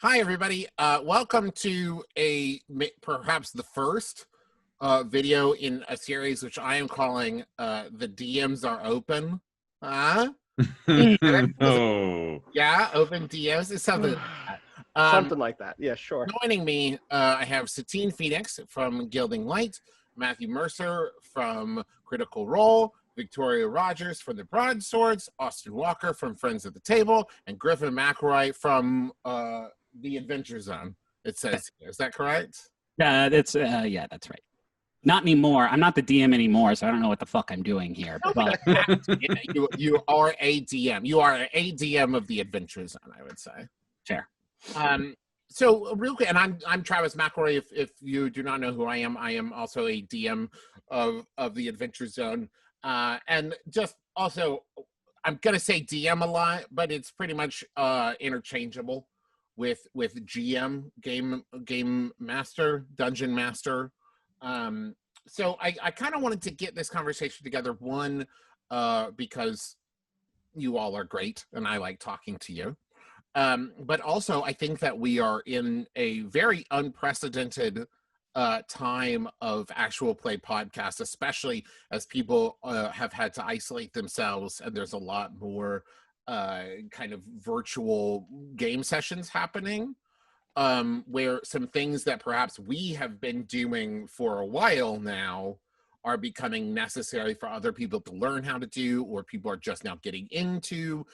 Hi, everybody. Welcome to perhaps the first video in a series which I am calling The DMs Are Open. Oh. Yeah, open DMs. It's something like that. Something like that. Yeah, sure. Joining me, I have Satine Phoenix from Gilding Light, Matthew Mercer from Critical Role, Victoria Rogers from the Broadswords, Austin Walker from Friends at the Table, and Griffin McElroy from the Adventure Zone. It says here. Is that correct? Yeah, that's right. Not anymore. I'm not the DM anymore, so I don't know what the fuck I'm doing here. But you are a DM. You are a DM of the Adventure Zone, I would say. Fair. So real quick, and I'm Travis McElroy. If you do not know who I am also a DM of the Adventure Zone. And just also, I'm gonna say DM a lot, but it's pretty much interchangeable with GM, game master, dungeon master. So I kind of wanted to get this conversation together. One, because you all are great, and I like talking to you. But also, I think that we are in a very unprecedented time of actual play podcasts, especially as people have had to isolate themselves, and there's a lot more kind of virtual game sessions happening, where some things that perhaps we have been doing for a while now are becoming necessary for other people to learn how to do, or people are just now getting into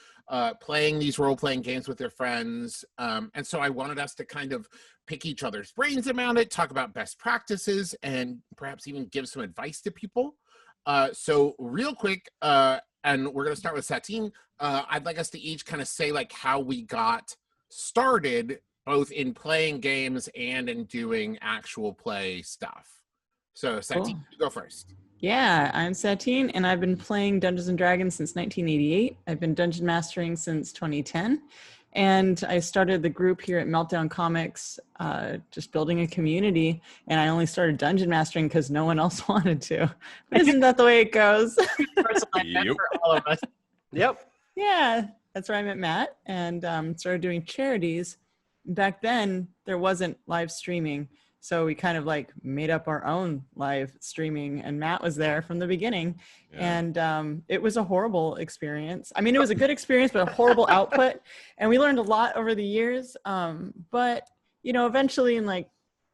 playing these role-playing games with their friends. And so I wanted us to kind of pick each other's brains about it, talk about best practices, and perhaps even give some advice to people. So real quick, and we're going to start with Satine. I'd like us to each kind of say like how we got started, both in playing games and in doing actual play stuff. So Satine, you go first. Yeah, I'm Satine, and I've been playing Dungeons & Dragons since 1988. I've been dungeon mastering since 2010. And I started the group here at Meltdown Comics, just building a community. And I only started dungeon mastering because no one else wanted to. But isn't that the way it goes? Yep. For all of us. Yep. Yeah, that's where I met Matt and started doing charities. Back then, there wasn't live streaming. So we kind of like made up our own live streaming, and Matt was there from the beginning. Yeah. And it was a horrible experience. I mean, it was a good experience, but a horrible output. And we learned a lot over the years. But, you know, eventually in like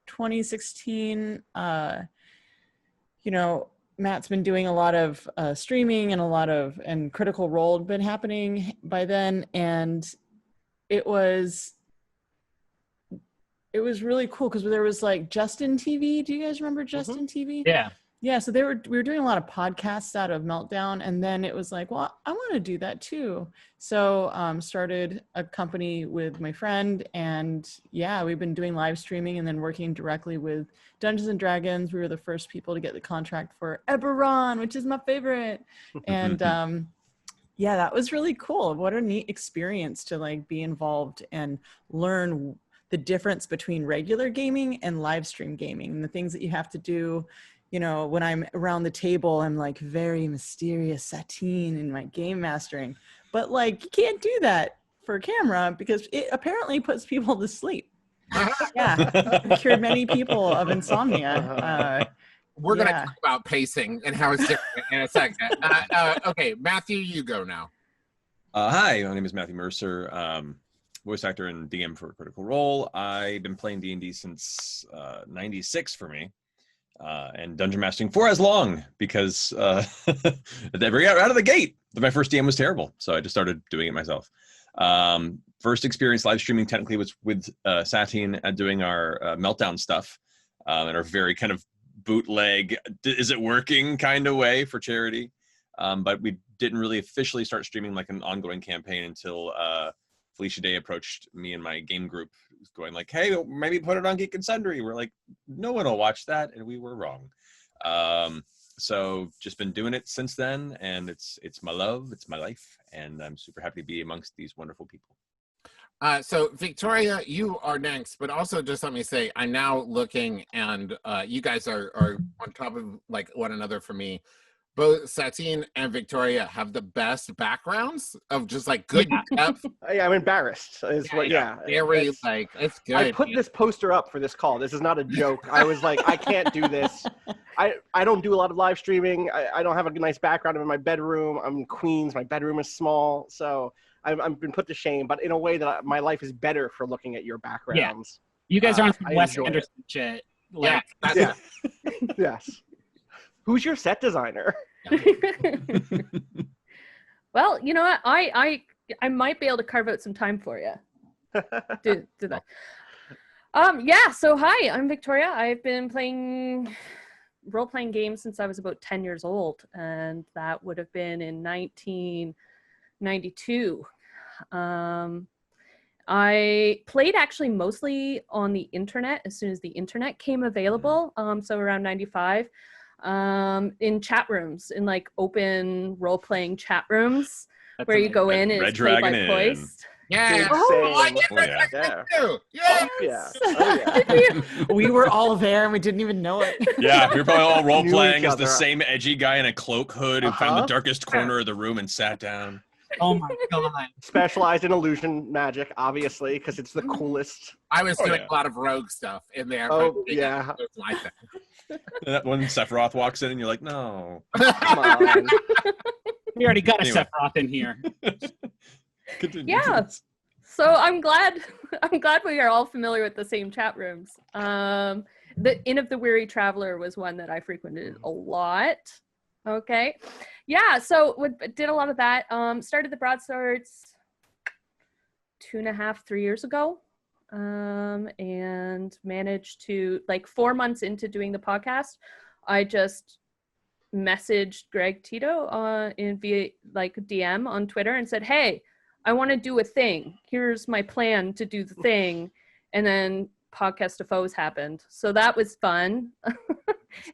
2016, you know, Matt's been doing a lot of streaming and Critical Role had been happening by then. And it was really cool because there was like Justin TV. Do you guys remember Justin TV? Yeah. Yeah. So we were doing a lot of podcasts out of Meltdown, and then it was like, well, I want to do that too. So started a company with my friend, and yeah, we've been doing live streaming and then working directly with Dungeons and Dragons. We were the first people to get the contract for Eberron, which is my favorite. And yeah, that was really cool. What a neat experience to like be involved and learn the difference between regular gaming and live stream gaming, and the things that you have to do. You know, when I'm around the table, I'm like very mysterious Satine in my game mastering, but like you can't do that for camera because it apparently puts people to sleep. Yeah, I've cured many people of insomnia. We're going to talk about pacing and how it's different in a second. Okay, Matthew, you go now. Hi, my name is Matthew Mercer. Voice actor and DM for Critical Role. I've been playing D&D since 96 for me, and dungeon mastering for as long because out of the gate, my first DM was terrible, so I just started doing it myself. First experience live streaming technically was with Satine doing our Meltdown stuff, and our very kind of bootleg, is it working kind of way for charity, but we didn't really officially start streaming like an ongoing campaign until Felicia Day approached me and my game group going like, hey, maybe put it on Geek and Sundry. We're like, no one will watch that. And we were wrong. So just been doing it since then. And it's my love. It's my life. And I'm super happy to be amongst these wonderful people. So Victoria, you are next, but also just let me say, I'm now looking and you guys are on top of like one another for me. both Satine and Victoria have the best backgrounds of just like good depth. I'm embarrassed. Is what? Yeah. Very It's- like it's good. I put this poster up for this call. This is not a joke. I was like, I can't do this. I don't do a lot of live streaming. I don't have a nice background. I'm in my bedroom. I'm in Queens. My bedroom is small. So I've been put to shame, but in a way that my life is better for looking at your backgrounds. You guys aren't some I Wes enjoy it. Anderson shit. Like, Yeah. Yes. Who's your set designer? Well, you know what? I might be able to carve out some time for you. Do that. Yeah. So hi, I'm Victoria. I've been playing role-playing games since I was about 10 years old, and that would have been in 1992. I played actually mostly on the internet as soon as the internet came available. So around 95. In chat rooms, in like open role-playing chat rooms where you go in and Red it's played by Dragon voice. Yeah. Oh, I did Oh, Red yeah. Dragon Yeah. too. Yeah. Yeah. Oh, yeah. We were all there and we didn't even know it. Yeah, we were probably all role Knew playing each as the other. same edgy guy in a cloak hood who found the Uh-huh. darkest corner of the room and sat down. oh my god. Specialized in illusion magic, obviously, because it's the coolest. I was doing yeah. a lot of rogue stuff in there. Oh, but yeah. It was my thing. And that when Sephiroth walks in and you're like, no. Come on. We already got a Anyway. Sephiroth in here. Continue. Yeah. So I'm glad we are all familiar with the same chat rooms. The Inn of the Weary Traveler was one that I frequented a lot. Okay. Yeah, so did a lot of that. Started the Broadswords 2.5, 3 years ago. And managed to, like 4 months into doing the podcast, I just messaged Greg Tito via like DM on Twitter and said, hey, I want to do a thing. Here's my plan to do the thing. And then Podcast of Foes happened. So that was fun.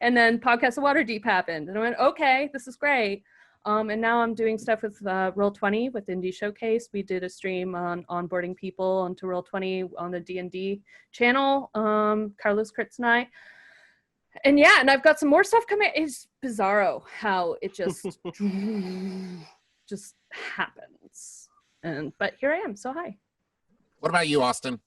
And then Podcast of Waterdeep happened. And I went, okay, this is great. And now I'm doing stuff with Roll20 with Indie Showcase. We did a stream on onboarding people onto Roll20 on the D&D channel, Carlos Kritz and I. And yeah, and I've got some more stuff coming. It's bizarro how it just just happens. But here I am, so hi. What about you, Austin?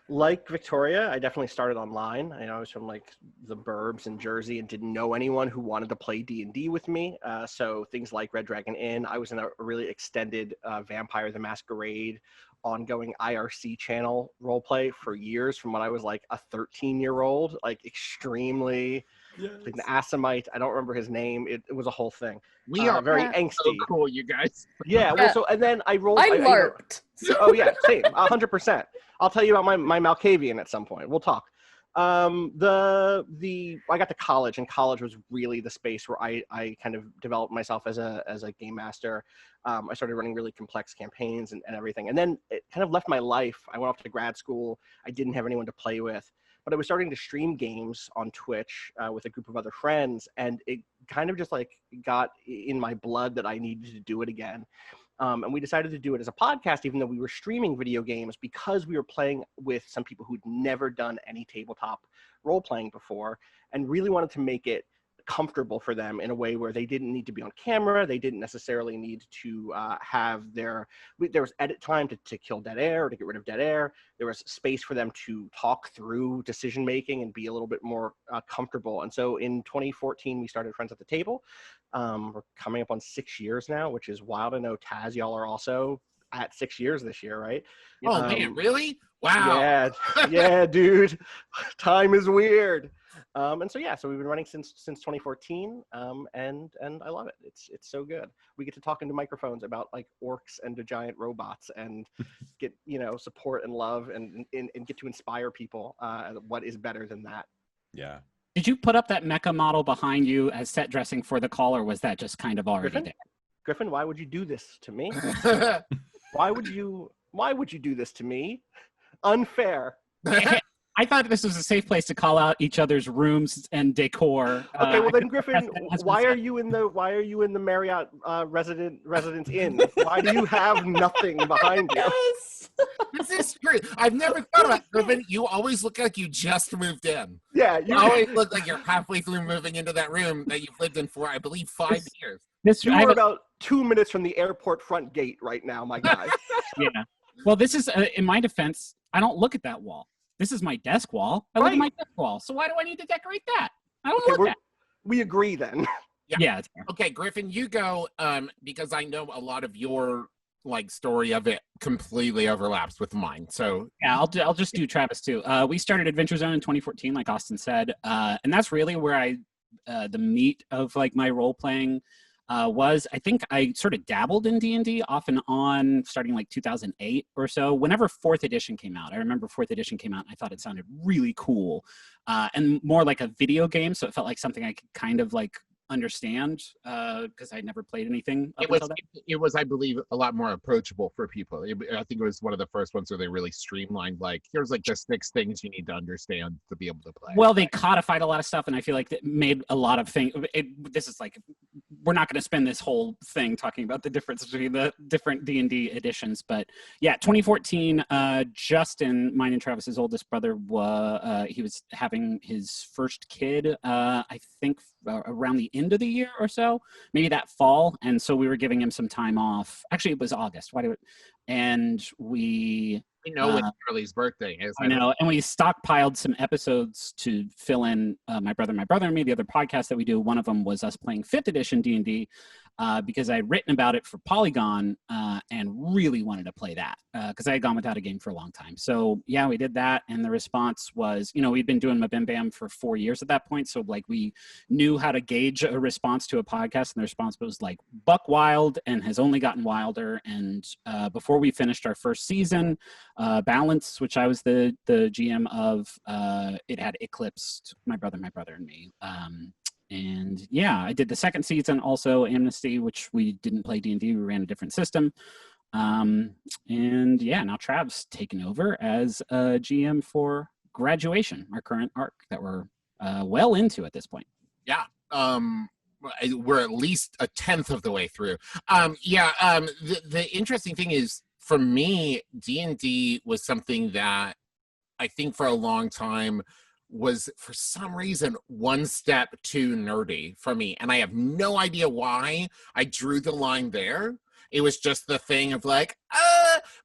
Like Victoria, I definitely started online. I was from like the burbs in Jersey and didn't know anyone who wanted to play D&D with me. So things like Red Dragon Inn. I was in a really extended Vampire the Masquerade ongoing IRC channel roleplay for years from when I was like a 13-year-old, like extremely like an Assamite. I don't remember his name. It was a whole thing. We are very so angsty. cool, you guys. Yeah, well, so and then I rolled. I LARPed. Oh yeah, same, 100%. I'll tell you about my Malkavian at some point. We'll talk. I got to college, and college was really the space where I kind of developed myself as a game master. I started running really complex campaigns and everything, and then it kind of left my life. I went off to grad school. I didn't have anyone to play with, but I was starting to stream games on Twitch with a group of other friends, and it kind of just like got in my blood that I needed to do it again. And we decided to do it as a podcast, even though we were streaming video games, because we were playing with some people who'd never done any tabletop role playing before and really wanted to make it comfortable for them in a way where they didn't need to be on camera. They didn't necessarily need to there was edit time to kill dead air or to get rid of dead air. There was space for them to talk through decision making and be a little bit more comfortable. And so in 2014, we started Friends at the Table. We're coming up on 6 years now, which is wild. I know, Taz, y'all are also at 6 years this year, right? Oh man, really? Wow. Yeah, dude. Time is weird. And so we've been running since 2014, and I love it. It's so good. We get to talk into microphones about like orcs and the giant robots, and get support and love, and get to inspire people. What is better than that? Yeah. Did you put up that mecha model behind you as set dressing for the call, or was that just kind of already Griffin? there? Griffin, why would you do this to me? Why would you do this to me? Unfair. I I thought this was a safe place to call out each other's rooms and decor. Okay, well then, I- Griffin, why are you in the Marriott Residence Inn? Why do you have nothing behind you? Yes. This is true. I've never thought about it, Griffin. You always look like you just moved in. Yeah, You always look like you're halfway through moving into that room that you've lived in for, I believe, 5 years. you are about 2 minutes from the airport front gate right now, my guy. Yeah. Well, this is, in my defense, I don't look at that wall. This is my desk wall. I look at my desk wall. So why do I need to decorate that? I don't look at. We agree then. Yeah. It's fair. Okay, Griffin, you go, because I know a lot of your story of it completely overlaps with mine. So yeah, I'll just do Travis too. We started Adventure Zone in 2014, like Austin said, and that's really where the meat of my role playing was. I think I sort of dabbled in D&D off and on starting 2008 or so. Whenever 4th edition came out, I remember 4th edition came out and I thought it sounded really cool, and more like a video game, so it felt like something I could kind of understand, because I'd never played anything up until that. It was, I believe, a lot more approachable for people. I think it was one of the first ones where they really streamlined, here's the 6 things you need to understand to be able to play. Well, they codified a lot of stuff, and I feel like that made a lot of things. This is we're not going to spend this whole thing talking about the difference between the different D&D editions, but yeah, 2014, Justin, mine and Travis's oldest brother, he was having his first kid, I think around the end of the year or so, maybe that fall, and so we were giving him some time off. Actually, it was August. And we know when Charlie's birthday is. I know, and we stockpiled some episodes to fill in my brother and me, the other podcast that we do. One of them was us playing 5th edition D&D, because I had written about it for Polygon, and really wanted to play that, because I had gone without a game for a long time. So yeah, we did that, and the response was, we'd been doing Mabim Bam for 4 years at that point, so we knew how to gauge a response to a podcast, and the response was buck wild and has only gotten wilder. And before we finished our first season, Balance, which I was the GM of, it had eclipsed my brother and me. And yeah, I did the second season, also Amnesty, which we didn't play D&D, we ran a different system. And yeah, now Trav's taken over as a GM for Graduation, our current arc that we're well into at this point. Yeah. We're at least a 10th of the way through. The interesting thing is, for me, D&D was something that I think for a long time was, for some reason, one step too nerdy for me. And I have no idea why I drew the line there. It was just the thing of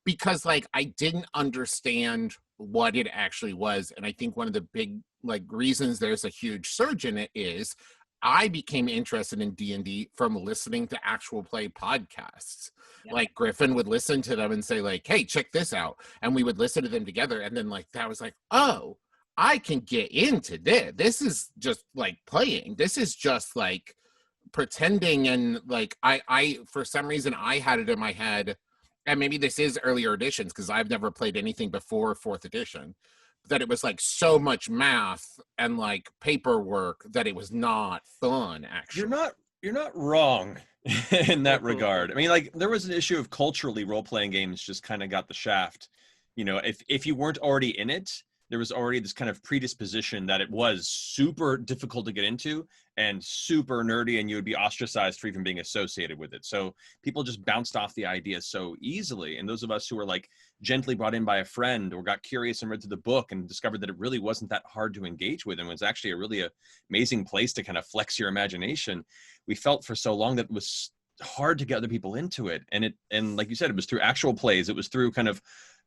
because I didn't understand what it actually was. And I think one of the big reasons there's a huge surge in it is I became interested in D&D from listening to actual play podcasts. Yeah. Griffin would listen to them and say hey, check this out. And we would listen to them together. And then that was oh, I can get into this. This is just playing. This is just pretending. And I for some reason, I had it in my head, and maybe this is earlier editions because I've never played anything before 4th edition, that it was so much math and paperwork that it was not fun. Actually, you're not wrong in that regard. I mean, there was an issue of culturally role-playing games just kind of got the shaft. If you weren't already in it, there was already this kind of predisposition that it was super difficult to get into and super nerdy, and you would be ostracized for even being associated with it. So people just bounced off the idea so easily. And those of us who were gently brought in by a friend or got curious and read through the book and discovered that it really wasn't that hard to engage with and was actually a really amazing place to kind of flex your imagination, we felt for so long that it was hard to get other people into it. And like you said, it was through actual plays. It was through kind of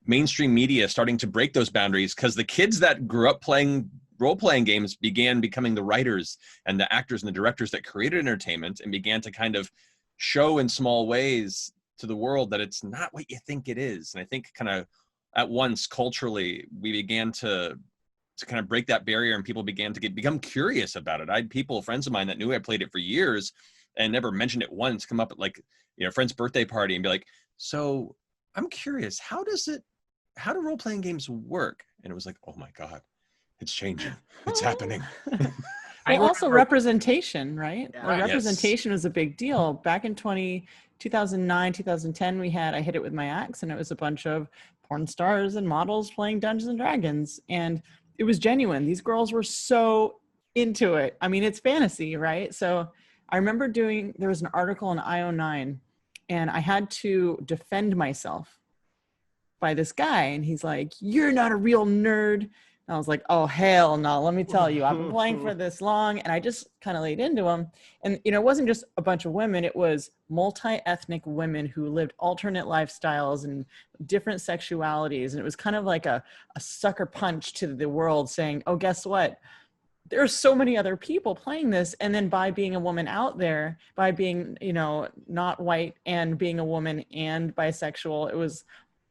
mainstream media starting to break those boundaries, because the kids that grew up playing role-playing games began becoming the writers and the actors and the directors that created entertainment, and began to kind of show in small ways to the world that it's not what you think it is. And I think kind of at once culturally we began to kind of break that barrier, and people began to become curious about it. I had friends of mine that knew I played it for years and never mentioned it once, come up at a friend's birthday party and be like, so I'm curious, how do role-playing games work? And it was oh my God, it's changing. It's happening. Well, also representation, right? Yeah. Well, representation was a big deal. Back in 2009, 2010, I Hit It With My Axe, and it was a bunch of porn stars and models playing Dungeons and Dragons. And it was genuine. These girls were so into it. I mean, it's fantasy, right? So I remember there was an article in IO9 and I had to defend myself by this guy. And he's like, "You're not a real nerd." And I was like, "Oh, hell no. Let me tell you, I've been playing for this long." And I just kind of laid into him. And, you know, it wasn't just a bunch of women. It was multi-ethnic women who lived alternate lifestyles and different sexualities. And it was kind of like a sucker punch to the world saying, "Oh, guess what? There's so many other people playing this." And then by being a woman out there, by being, you know, not white and being a woman and bisexual, it was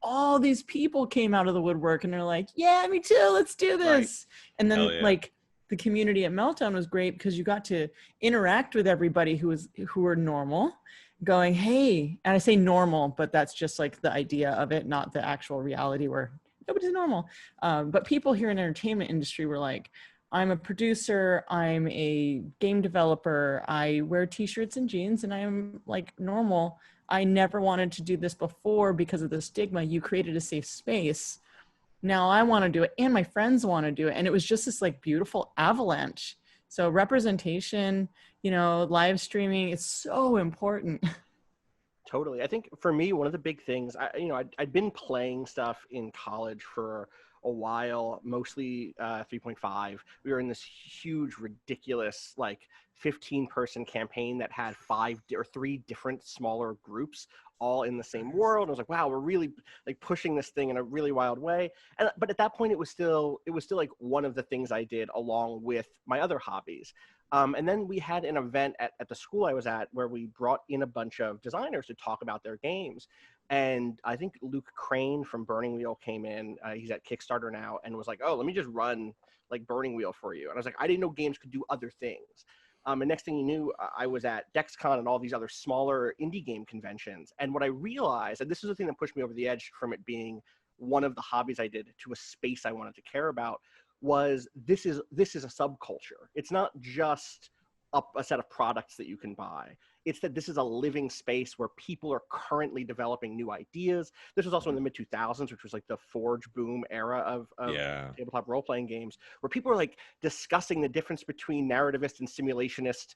all these people came out of the woodwork and they're like, "Yeah, me too, let's do this." Right. And then like the community at Meltdown was great because you got to interact with everybody who were normal, going, "Hey," and I say normal, but that's just like the idea of it, not the actual reality where nobody's normal. But people here in the entertainment industry were like, "I'm a producer, I'm a game developer, I wear t-shirts and jeans, and I'm like normal. I never wanted to do this before because of the stigma. You created a safe space. Now I want to do it, and my friends want to do it." And it was just this like beautiful avalanche. So representation, you know, live streaming, it's so important. Totally. I think for me, one of the big things, I'd been playing stuff in college for a while, mostly 3.5. We were in this huge, ridiculous, like 15-person campaign that had 3 different smaller groups all in the same world. I was like, wow, we're really like pushing this thing in a really wild way. But at that point, it was still like one of the things I did along with my other hobbies. And then we had an event at the school I was at where we brought in a bunch of designers to talk about their games. And I think Luke Crane from Burning Wheel came in. He's at Kickstarter now and was like, "Oh, let me just run like Burning Wheel for you." And I was like, I didn't know games could do other things. And next thing you knew, I was at DexCon and all these other smaller indie game conventions. And what I realized, and this is the thing that pushed me over the edge from it being one of the hobbies I did to a space I wanted to care about, was this is a subculture. It's not just a set of products that you can buy. It's that this is a living space where people are currently developing new ideas. This was also in the mid-2000s, which was like the Forge boom era of tabletop role-playing games, where people are like discussing the difference between narrativist and simulationist,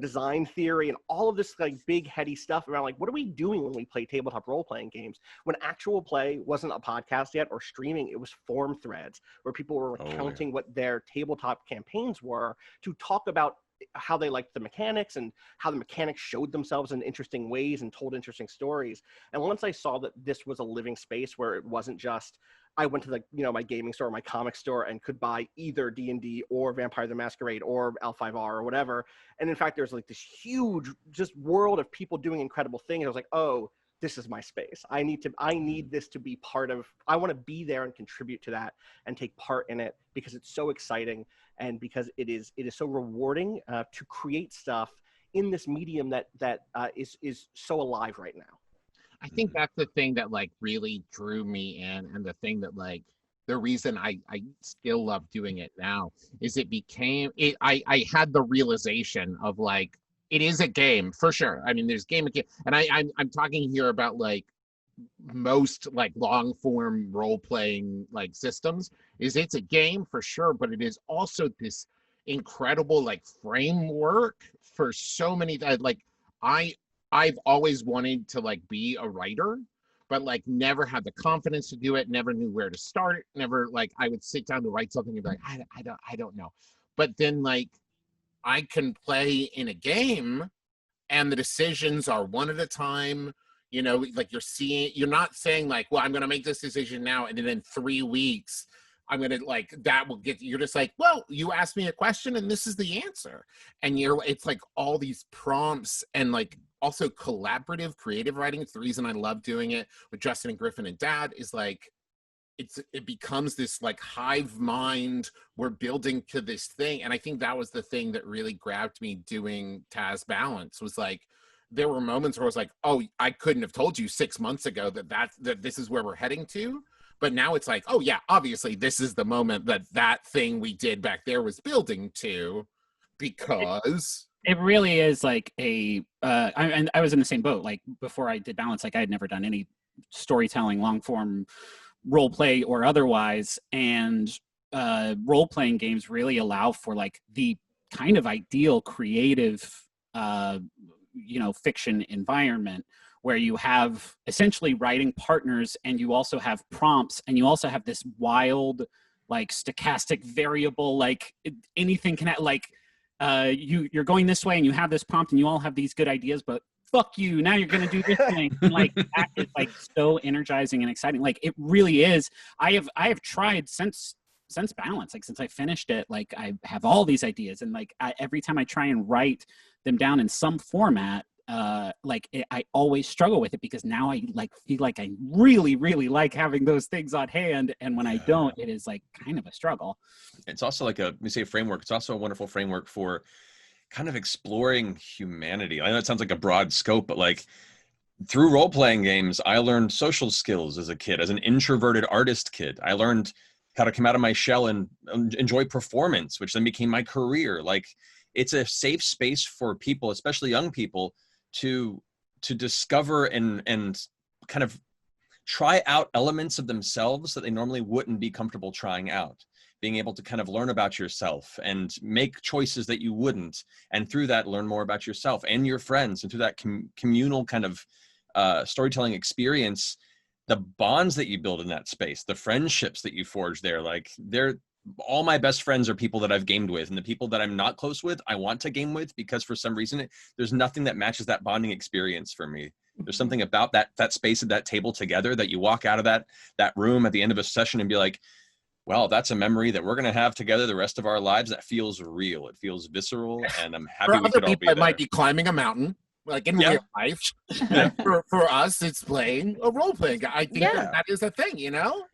design theory and all of this like big heady stuff around like, what are we doing when we play tabletop role-playing games? When actual play wasn't a podcast yet or streaming, it was forum threads where people were recounting what their tabletop campaigns were to talk about how they liked the mechanics and how the mechanics showed themselves in interesting ways and told interesting stories. And once I saw that this was a living space where it wasn't just, I went to my gaming store, my comic store, and could buy either D&D or Vampire the Masquerade or L5R or whatever. And in fact, there's like this huge just world of people doing incredible things. I was like, oh, this is my space. I need this to be part of, I want to be there and contribute to that and take part in it because it's so exciting and because it is so rewarding to create stuff in this medium that is so alive right now. I think that's the thing that like really drew me in, and the thing that like the reason I still love doing it now is I had the realization of like, it is a game for sure. I mean, there's game, and I'm talking here about like most like long form role playing like systems. It's a game for sure, but it is also this incredible like framework for so many. Like I've always wanted to like be a writer, but like never had the confidence to do it. Never knew where to start. Never like I would sit down to write something and be like I don't know. But then like I can play in a game and the decisions are one at a time, like you're not saying like, well, I'm going to make this decision now. And then in 3 weeks, I'm going to like, that will get, you're just like, well, you asked me a question and this is the answer. And it's like all these prompts and like also collaborative creative writing. It's the reason I love doing it with Justin and Griffin and Dad is like, it becomes this like hive mind. We're building to this thing. And I think that was the thing that really grabbed me doing Taz Balance was like, there were moments where I was like, oh, I couldn't have told you 6 months ago that this is where we're heading to. But now it's like, oh yeah, obviously this is the moment that thing we did back there was building to, because it really is like I was in the same boat. Like before I did Balance, like I had never done any storytelling, long form role play or otherwise, and role-playing games really allow for like the kind of ideal creative fiction environment where you have essentially writing partners, and you also have prompts, and you also have this wild like stochastic variable, like anything can like you're going this way and you have this prompt and you all have these good ideas, but fuck you, now you're going to do this thing. And like that is like so energizing and exciting. Like it really is. I have tried since Balance, like since I finished it, like I have all these ideas, and like every time I try and write them down in some format, I always struggle with it, because now I like feel like I really, really like having those things on hand, and when I don't, it is like kind of a struggle. It's also like a framework. It's also a wonderful framework for kind of exploring humanity. I know it sounds like a broad scope, but like through role-playing games, I learned social skills as a kid. As an introverted artist kid, I learned how to come out of my shell and enjoy performance, which then became my career. Like it's a safe space for people, especially young people, to discover and kind of try out elements of themselves that they normally wouldn't be comfortable trying out. Being able to kind of learn about yourself and make choices that you wouldn't, and through that learn more about yourself and your friends, and through that communal kind of storytelling experience, the bonds that you build in that space, the friendships that you forge there, like all my best friends are people that I've gamed with, and the people that I'm not close with, I want to game with, because for some reason, there's nothing that matches that bonding experience for me. There's something about that space at that table together that you walk out of that room at the end of a session and be like, well, that's a memory that we're going to have together the rest of our lives. That feels real. It feels visceral, and I'm happy we could all be there. For other people, it might be climbing a mountain, like in real life. For us, it's playing a role-playing game. I think that is a thing, you know?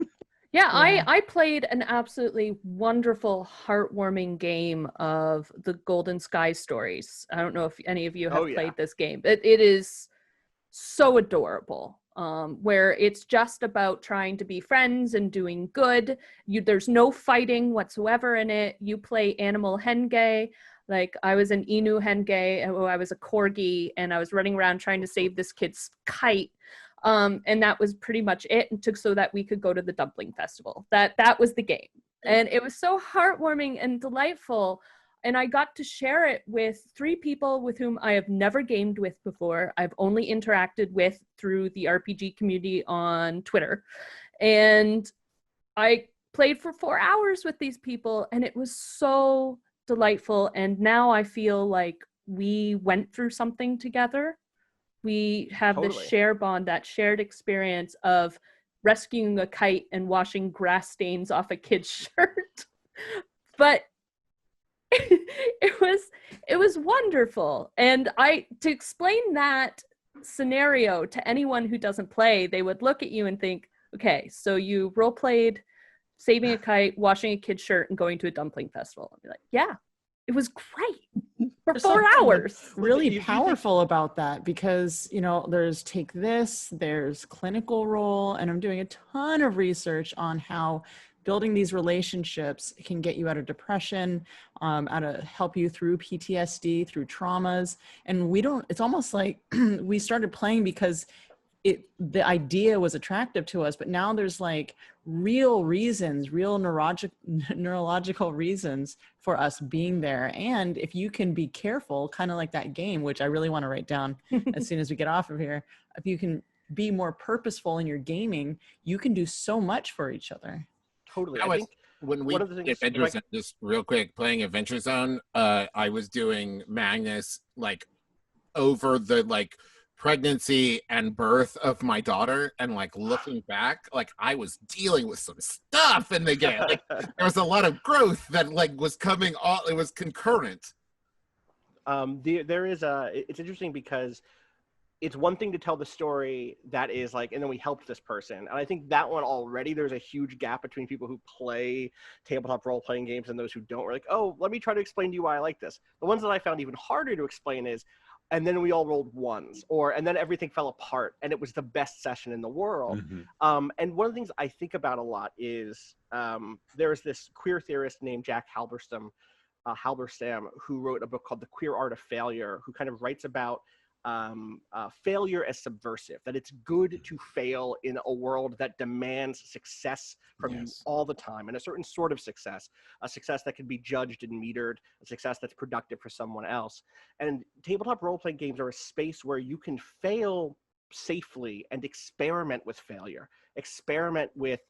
Yeah, I played an absolutely wonderful, heartwarming game of the Golden Sky Stories. I don't know if any of you have played this game. It is so adorable. Where it's just about trying to be friends and doing good. There's no fighting whatsoever in it. You play animal henge. Like I was an Inu henge, I was a corgi, and I was running around trying to save this kid's kite. And that was pretty much it, and so that we could go to the dumpling festival. That was the game. And it was so heartwarming and delightful. And I got to share it with 3 people with whom I have never gamed with before. I've only interacted with through the RPG community on Twitter. And I played for 4 hours with these people, and it was so delightful. And now I feel like we went through something together. We have this shared bond, that shared experience of rescuing a kite and washing grass stains off a kid's shirt. But it was wonderful. And to explain that scenario to anyone who doesn't play, they would look at you and think, okay, so you role played saving a kite, washing a kid's shirt, and going to a dumpling festival. I'd be like, yeah, it was great for There's 4 hours. Really powerful about that, because there's take this, there's clinical role, and I'm doing a ton of research on how building these relationships can get you out of depression, out of help you through PTSD, through traumas. And it's almost like we started playing because the idea was attractive to us, but now there's like real reasons, real neurological reasons for us being there. And if you can be careful, kind of like that game, which I really want to write down as soon as we get off of here, if you can be more purposeful in your gaming, you can do so much for each other. Totally. I think when we did Adventure Zone, just real quick, playing Adventure Zone, I was doing Magnus like over the like pregnancy and birth of my daughter, and like looking back, like I was dealing with some stuff in the game. Like there was a lot of growth that like was coming all, it was concurrent. It's interesting because it's one thing to tell the story that is like, and then we helped this person. And I think that one already, there's a huge gap between people who play tabletop role-playing games and those who don't. We're like, oh, let me try to explain to you why I like this. The ones that I found even harder to explain is, and then we all rolled ones, and then everything fell apart, and it was the best session in the world. Mm-hmm. And one of the things I think about a lot is there's this queer theorist named Jack Halberstam, who wrote a book called The Queer Art of Failure, who kind of writes about failure as subversive, that it's good to fail in a world that demands success from you all the time, and a certain sort of success, a success that can be judged and metered, a success that's productive for someone else. And tabletop role-playing games are a space where you can fail safely and experiment with failure, experiment with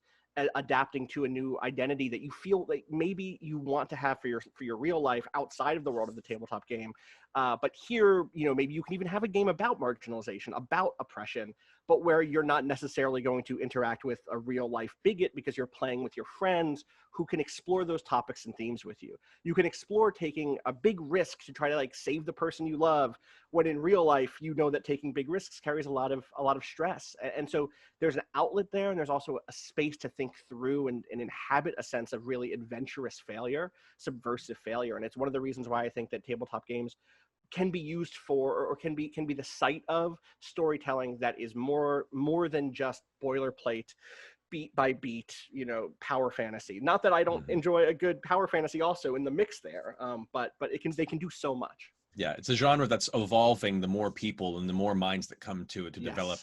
adapting to a new identity that you feel like maybe you want to have for your real life outside of the world of the tabletop game. But here, maybe you can even have a game about marginalization, about oppression, but where you're not necessarily going to interact with a real life bigot because you're playing with your friends who can explore those topics and themes with you. You can explore taking a big risk to try to like save the person you love, when in real life, that taking big risks carries a lot of stress. And so there's an outlet there, and there's also a space to think through and inhabit a sense of really adventurous failure, subversive failure. And it's one of the reasons why I think that tabletop games can be used for, or can be the site of storytelling that is more than just boilerplate, beat by beat, power fantasy. Not that I don't enjoy a good power fantasy also in the mix there, but they can do so much. Yeah, it's a genre that's evolving. The more people and the more minds that come to it to develop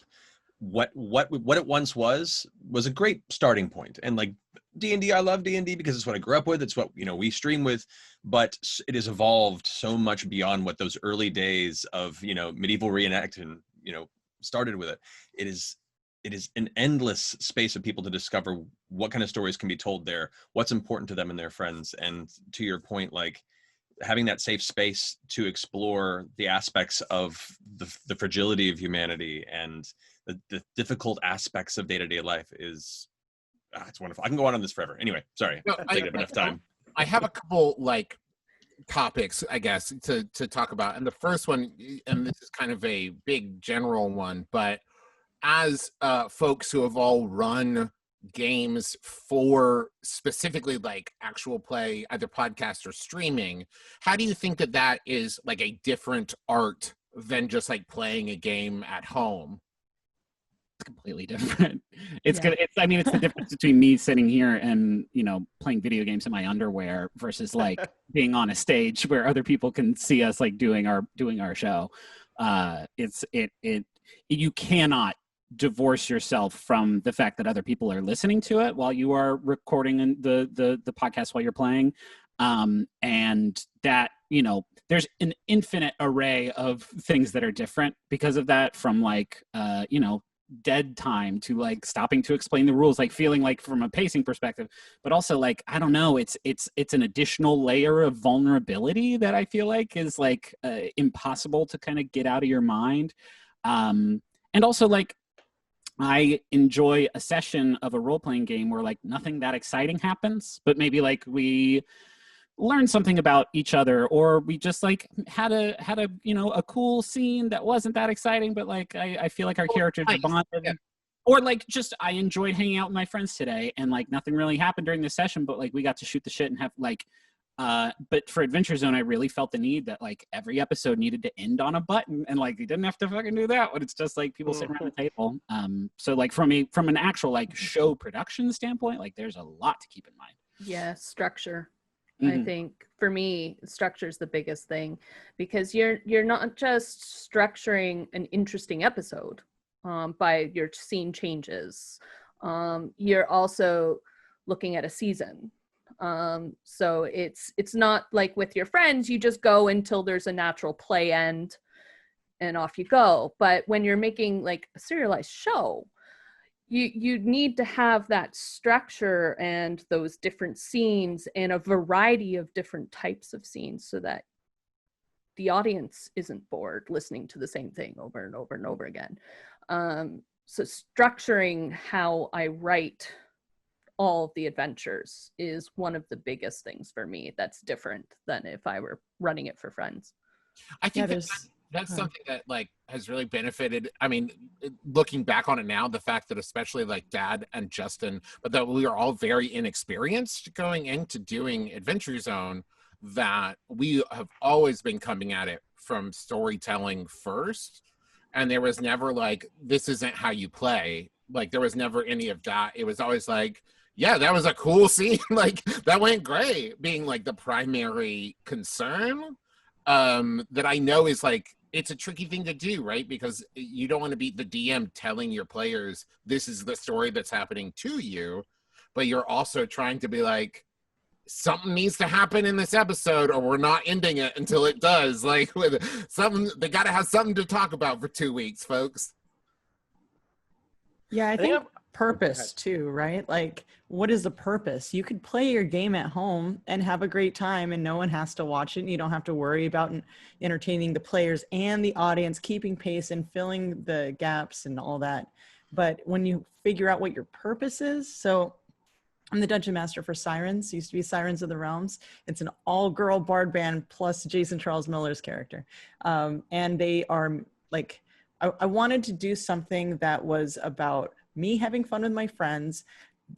what it once was a great starting point. And like D&D, I love D&D because it's what I grew up with. It's what we stream with, but it has evolved so much beyond what those early days of medieval reenactment started with. It is an endless space of people to discover what kind of stories can be told there, what's important to them and their friends. And to your point, like having that safe space to explore the aspects of the fragility of humanity and the difficult aspects of day-to-day life is it's wonderful. I can go on this forever. Anyway, sorry, taking up enough time. I have a couple like topics, I guess, to talk about. And the first one, and this is kind of a big general one, but as folks who have all run games for specifically like actual play, either podcast or streaming, how do you think that is like a different art than just like playing a game at home? It's completely different. It's good. It's the difference between me sitting here and playing video games in my underwear versus like being on a stage where other people can see us like doing our show. You cannot divorce yourself from the fact that other people are listening to it while you are recording the podcast while you're playing, and that there's an infinite array of things that are different because of that, from like dead time to like stopping to explain the rules, like feeling like from a pacing perspective, but also like I don't know, it's an additional layer of vulnerability that I feel like is like impossible to kind of get out of your mind, and also like I enjoy a session of a role-playing game where like nothing that exciting happens, but maybe like we learn something about each other, or we just like had a a cool scene that wasn't that exciting, but like I feel like our characters are bonded. Yeah. Or like just I enjoyed hanging out with my friends today, and like nothing really happened during the session, but like we got to shoot the shit and have like but for Adventure Zone, I really felt the need that like every episode needed to end on a button, and like you didn't have to fucking do that when it's just like people sitting around the table. So like from an actual like show production standpoint, like there's a lot to keep in mind. Yeah, structure. I think for me, structure is the biggest thing, because you're not just structuring an interesting episode by your scene changes. You're also looking at a season. So it's not like with your friends, you just go until there's a natural play end and off you go. But when you're making like a serialized show, you need to have that structure and those different scenes and a variety of different types of scenes so that the audience isn't bored listening to the same thing over and over and over again. So structuring how I write all of the adventures is one of the biggest things for me that's different than if I were running it for friends. I think that's something that like has really benefited. I mean, looking back on it now, the fact that especially like Dad and Justin, but that we are all very inexperienced going into doing Adventure Zone, that we have always been coming at it from storytelling first. And there was never like, this isn't how you play. Like there was never any of that. It was always like, yeah, that was a cool scene. Like that went great, being like the primary concern. That I know is like it's a tricky thing to do, right? Because you don't want to be the DM telling your players this is the story that's happening to you, but you're also trying to be like, something needs to happen in this episode or we're not ending it until it does. Like, with something, they got to have something to talk about for 2 weeks, folks. Yeah, I think purpose too, right? Like, what is the purpose? You could play your game at home and have a great time and no one has to watch it, and you don't have to worry about entertaining the players and the audience, keeping pace and filling the gaps and all that. But when you figure out what your purpose is, so I'm the dungeon master for Sirens. It used to be Sirens of the Realms. It's an all-girl bard band plus Jason Charles Miller's character. And they are like, I wanted to do something that was about me having fun with my friends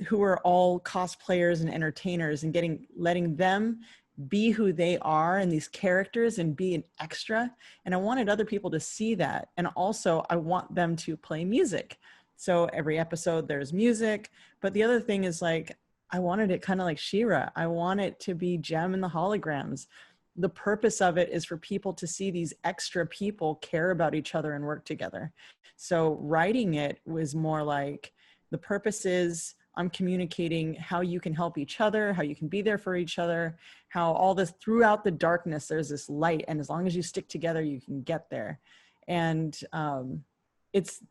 who are all cosplayers and entertainers, and letting them be who they are and these characters and be an extra. And I wanted other people to see that. And also I want them to play music. So every episode there's music. But the other thing is, like, I wanted it kind of like She-Ra. I want it to be Gem and the Holograms. The purpose of it is for people to see these extra people care about each other and work together. So writing it was more like, the purpose is I'm communicating how you can help each other, how you can be there for each other, how all this throughout the darkness, there's this light. And as long as you stick together, you can get there. And it's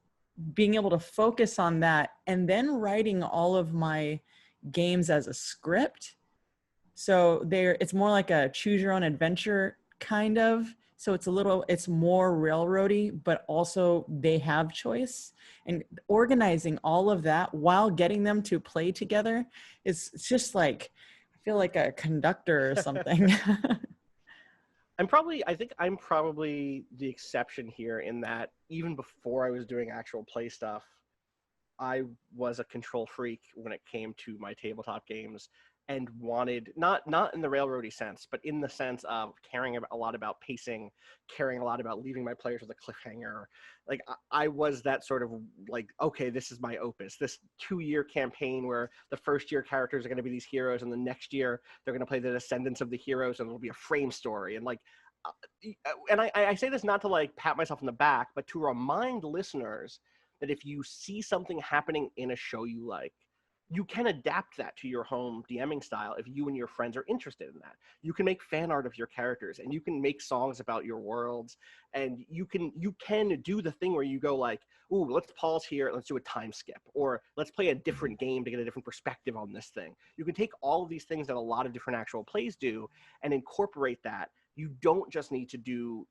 being able to focus on that, and then writing all of my games as a script. So it's more like a choose your own adventure kind of. So it's more railroady, but also they have choice. And organizing all of that while getting them to play together it's just like, I feel like a conductor or something. I think I'm probably the exception here, in that even before I was doing actual play stuff, I was a control freak when it came to my tabletop games, and wanted, not in the railroady sense, but in the sense of caring a lot about pacing, caring a lot about leaving my players with a cliffhanger. Like, I was that sort of like, okay, this is my opus, this 2-year campaign where the first year characters are going to be these heroes, and the next year they're going to play the descendants of the heroes, and it'll be a frame story. And like, and I say this not to like pat myself on the back, but to remind listeners that if you see something happening in a show you like, you can adapt that to your home DMing style if you and your friends are interested in that. You can make fan art of your characters, and you can make songs about your worlds, and you can do the thing where you go like, ooh, let's pause here, let's do a time skip, or let's play a different game to get a different perspective on this thing. You can take all of these things that a lot of different actual plays do and incorporate that. You don't just need to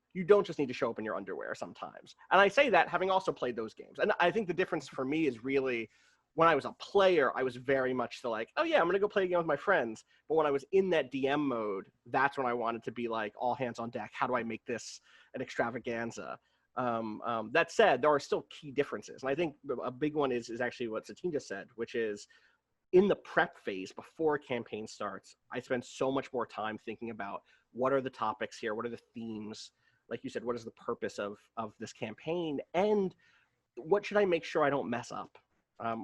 show up in your underwear sometimes. And I say that having also played those games. And I think the difference for me is really, when I was a player, I was very much so like, oh yeah, I'm going to go play a game with my friends. But when I was in that DM mode, that's when I wanted to be like, all hands on deck. How do I make this an extravaganza? That said, there are still key differences. And I think a big one is actually what Satine just said, which is in the prep phase before a campaign starts, I spend so much more time thinking about what are the topics here? What are the themes? Like you said, what is the purpose of this campaign? And what should I make sure I don't mess up?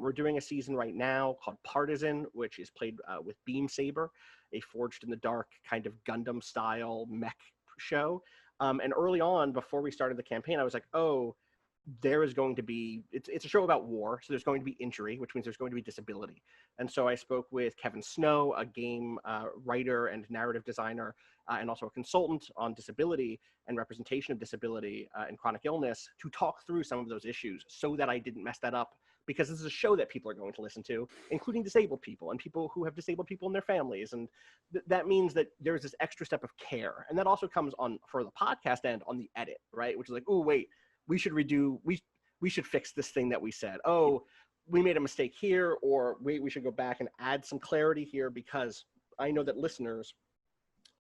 We're doing a season right now called Partisan, which is played with Beam Saber, a Forged in the Dark kind of Gundam style mech show. And early on, before we started the campaign, I was like, oh, there is going to be, it's a show about war, so there's going to be injury, which means there's going to be disability. And so I spoke with Kevin Snow, a game writer and narrative designer, and also a consultant on disability and representation of disability and chronic illness, to talk through some of those issues so that I didn't mess that up, because this is a show that people are going to listen to, including disabled people and people who have disabled people in their families. And that means that there's this extra step of care. And that also comes on, for the podcast end, on the edit, right? Which is like, oh, wait, we should fix this thing that we said. Oh, we made a mistake here, or wait, we should go back and add some clarity here, because I know that listeners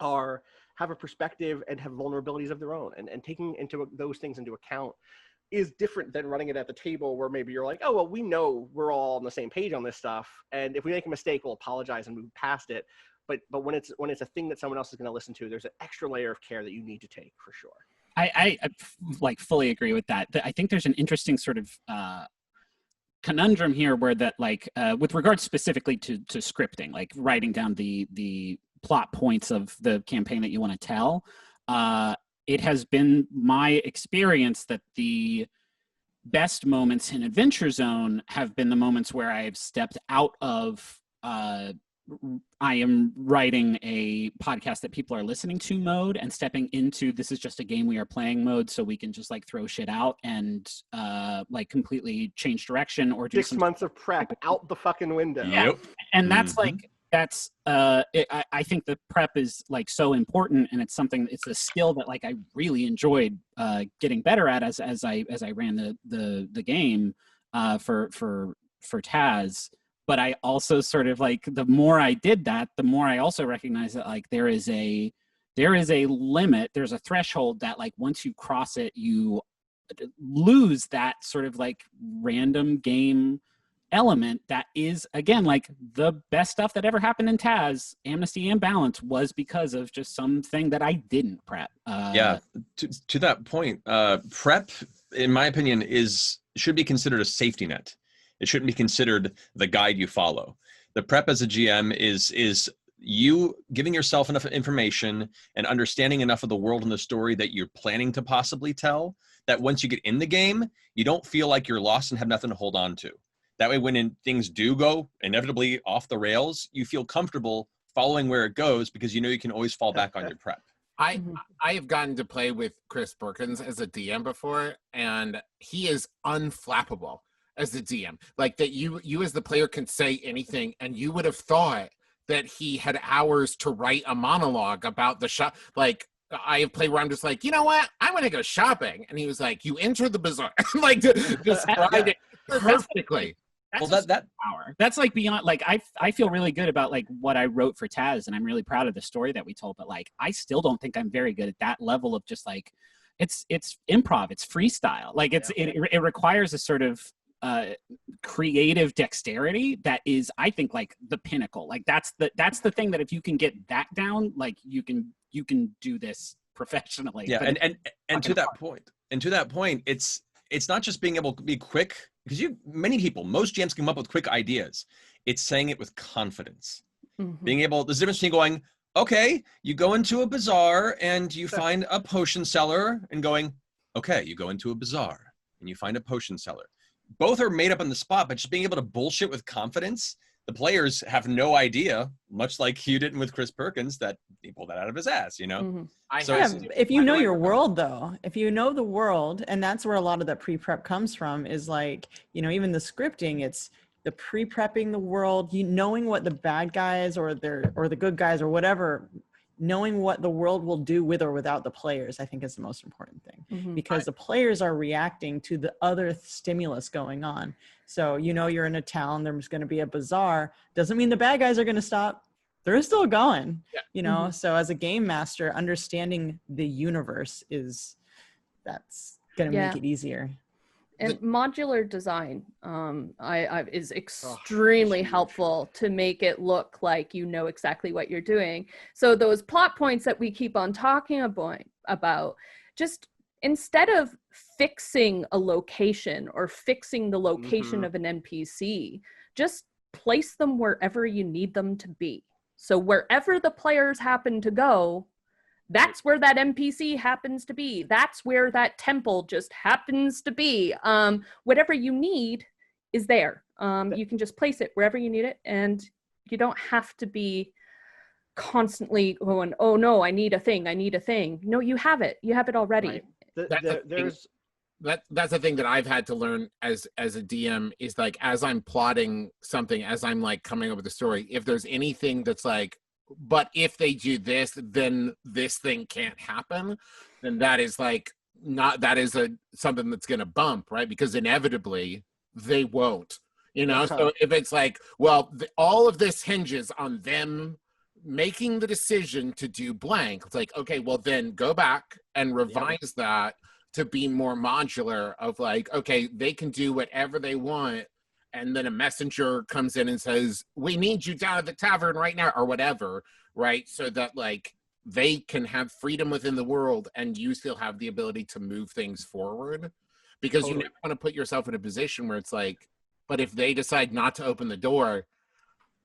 have a perspective and have vulnerabilities of their own, and taking those things into account is different than running it at the table, where maybe you're like, oh, well, we know we're all on the same page on this stuff, and if we make a mistake, we'll apologize and move past it. But when it's a thing that someone else is going to listen to, there's an extra layer of care that you need to take, for sure. I like fully agree with that. I think there's an interesting sort of conundrum here, where that like with regards specifically to scripting, like writing down the plot points of the campaign that you want to tell. it has been my experience that the best moments in Adventure Zone have been the moments where I've stepped out of I am writing a podcast that people are listening to mode and stepping into this is just a game we are playing mode, so we can just like throw shit out and like completely change direction or do 6 months of prep out the fucking window. Yep. And that's like that's I think the prep is like so important, and it's a skill that like I really enjoyed getting better at as I ran the game for Taz. But I also sort of like, the more I did that, the more I also recognized that like there is a limit, there's a threshold that like once you cross it, you lose that sort of like random game element that is, again, like the best stuff that ever happened in Taz, Amnesty and Balance, was because of just something that I didn't prep. Yeah, to that point, prep, in my opinion, should be considered a safety net. It shouldn't be considered the guide you follow. The prep as a GM is you giving yourself enough information and understanding enough of the world and the story that you're planning to possibly tell, that once you get in the game, you don't feel like you're lost and have nothing to hold on to. That way, when things do go inevitably off the rails, you feel comfortable following where it goes because you know you can always fall back on your prep. I have gotten to play with Chris Perkins as a DM before, and he is unflappable as the DM. Like that you as the player can say anything, and you would have thought that he had hours to write a monologue about the shop. Like I have played where I'm just like, you know what? I want to go shopping. And he was like, you enter the bazaar. Like described it perfectly. That's power. That's like beyond, like, I feel really good about like what I wrote for Taz, and I'm really proud of the story that we told, but like, I still don't think I'm very good at that level of just like, it's improv, it's freestyle. Like it requires a sort of creative dexterity that is, I think, like the pinnacle. Like that's the thing that if you can get that down, like you can do this professionally. Yeah, and to that point, it's not just being able to be quick, because most GMs can come up with quick ideas. It's saying it with confidence. Mm-hmm. Being able, there's a difference between going, okay, you go into a bazaar and you find a potion seller, and going, okay, you go into a bazaar and you find a potion seller. Both are made up on the spot, but just being able to bullshit with confidence, the players have no idea, much like you didn't with Chris Perkins, that he pulled that out of his ass, you know? Mm-hmm. If you know your world, though, if you know the world, and that's where a lot of the pre-prep comes from, is like, you know, even the scripting, it's the pre-prepping the world, knowing what the bad guys or the good guys or whatever, knowing what the world will do with or without the players, I think is the most important thing, because the players are reacting to the other stimulus going on. So, you know, you're in a town, there's going to be a bazaar. Doesn't mean the bad guys are going to stop. They're still going, you know? So as a game master, understanding the universe that's going to make it easier. And modular design is extremely helpful to make it look like you know exactly what you're doing. So those plot points that we keep on talking about, just instead of fixing a location or fixing the location of an NPC, just place them wherever you need them to be. So wherever the players happen to go, that's where that NPC happens to be. That's where that temple just happens to be. Whatever you need is there. You can just place it wherever you need it, and you don't have to be constantly going, oh no, I need a thing. No, you have it. You have it already. Right. That's the thing that I've had to learn as a DM, is like, as I'm plotting something, as I'm like coming up with a story, if there's anything that's like, but if they do this, then this thing can't happen, then that is like something that's going to bump, right? Because inevitably they won't, you know? So if it's like, well, all of this hinges on them making the decision to do blank, it's like, okay, well then go back and revise that to be more modular, of like, okay, they can do whatever they want, and then a messenger comes in and says, we need you down at the tavern right now, or whatever, right? So that like they can have freedom within the world, and you still have the ability to move things forward. Because you never want to put yourself in a position where it's like, but if they decide not to open the door,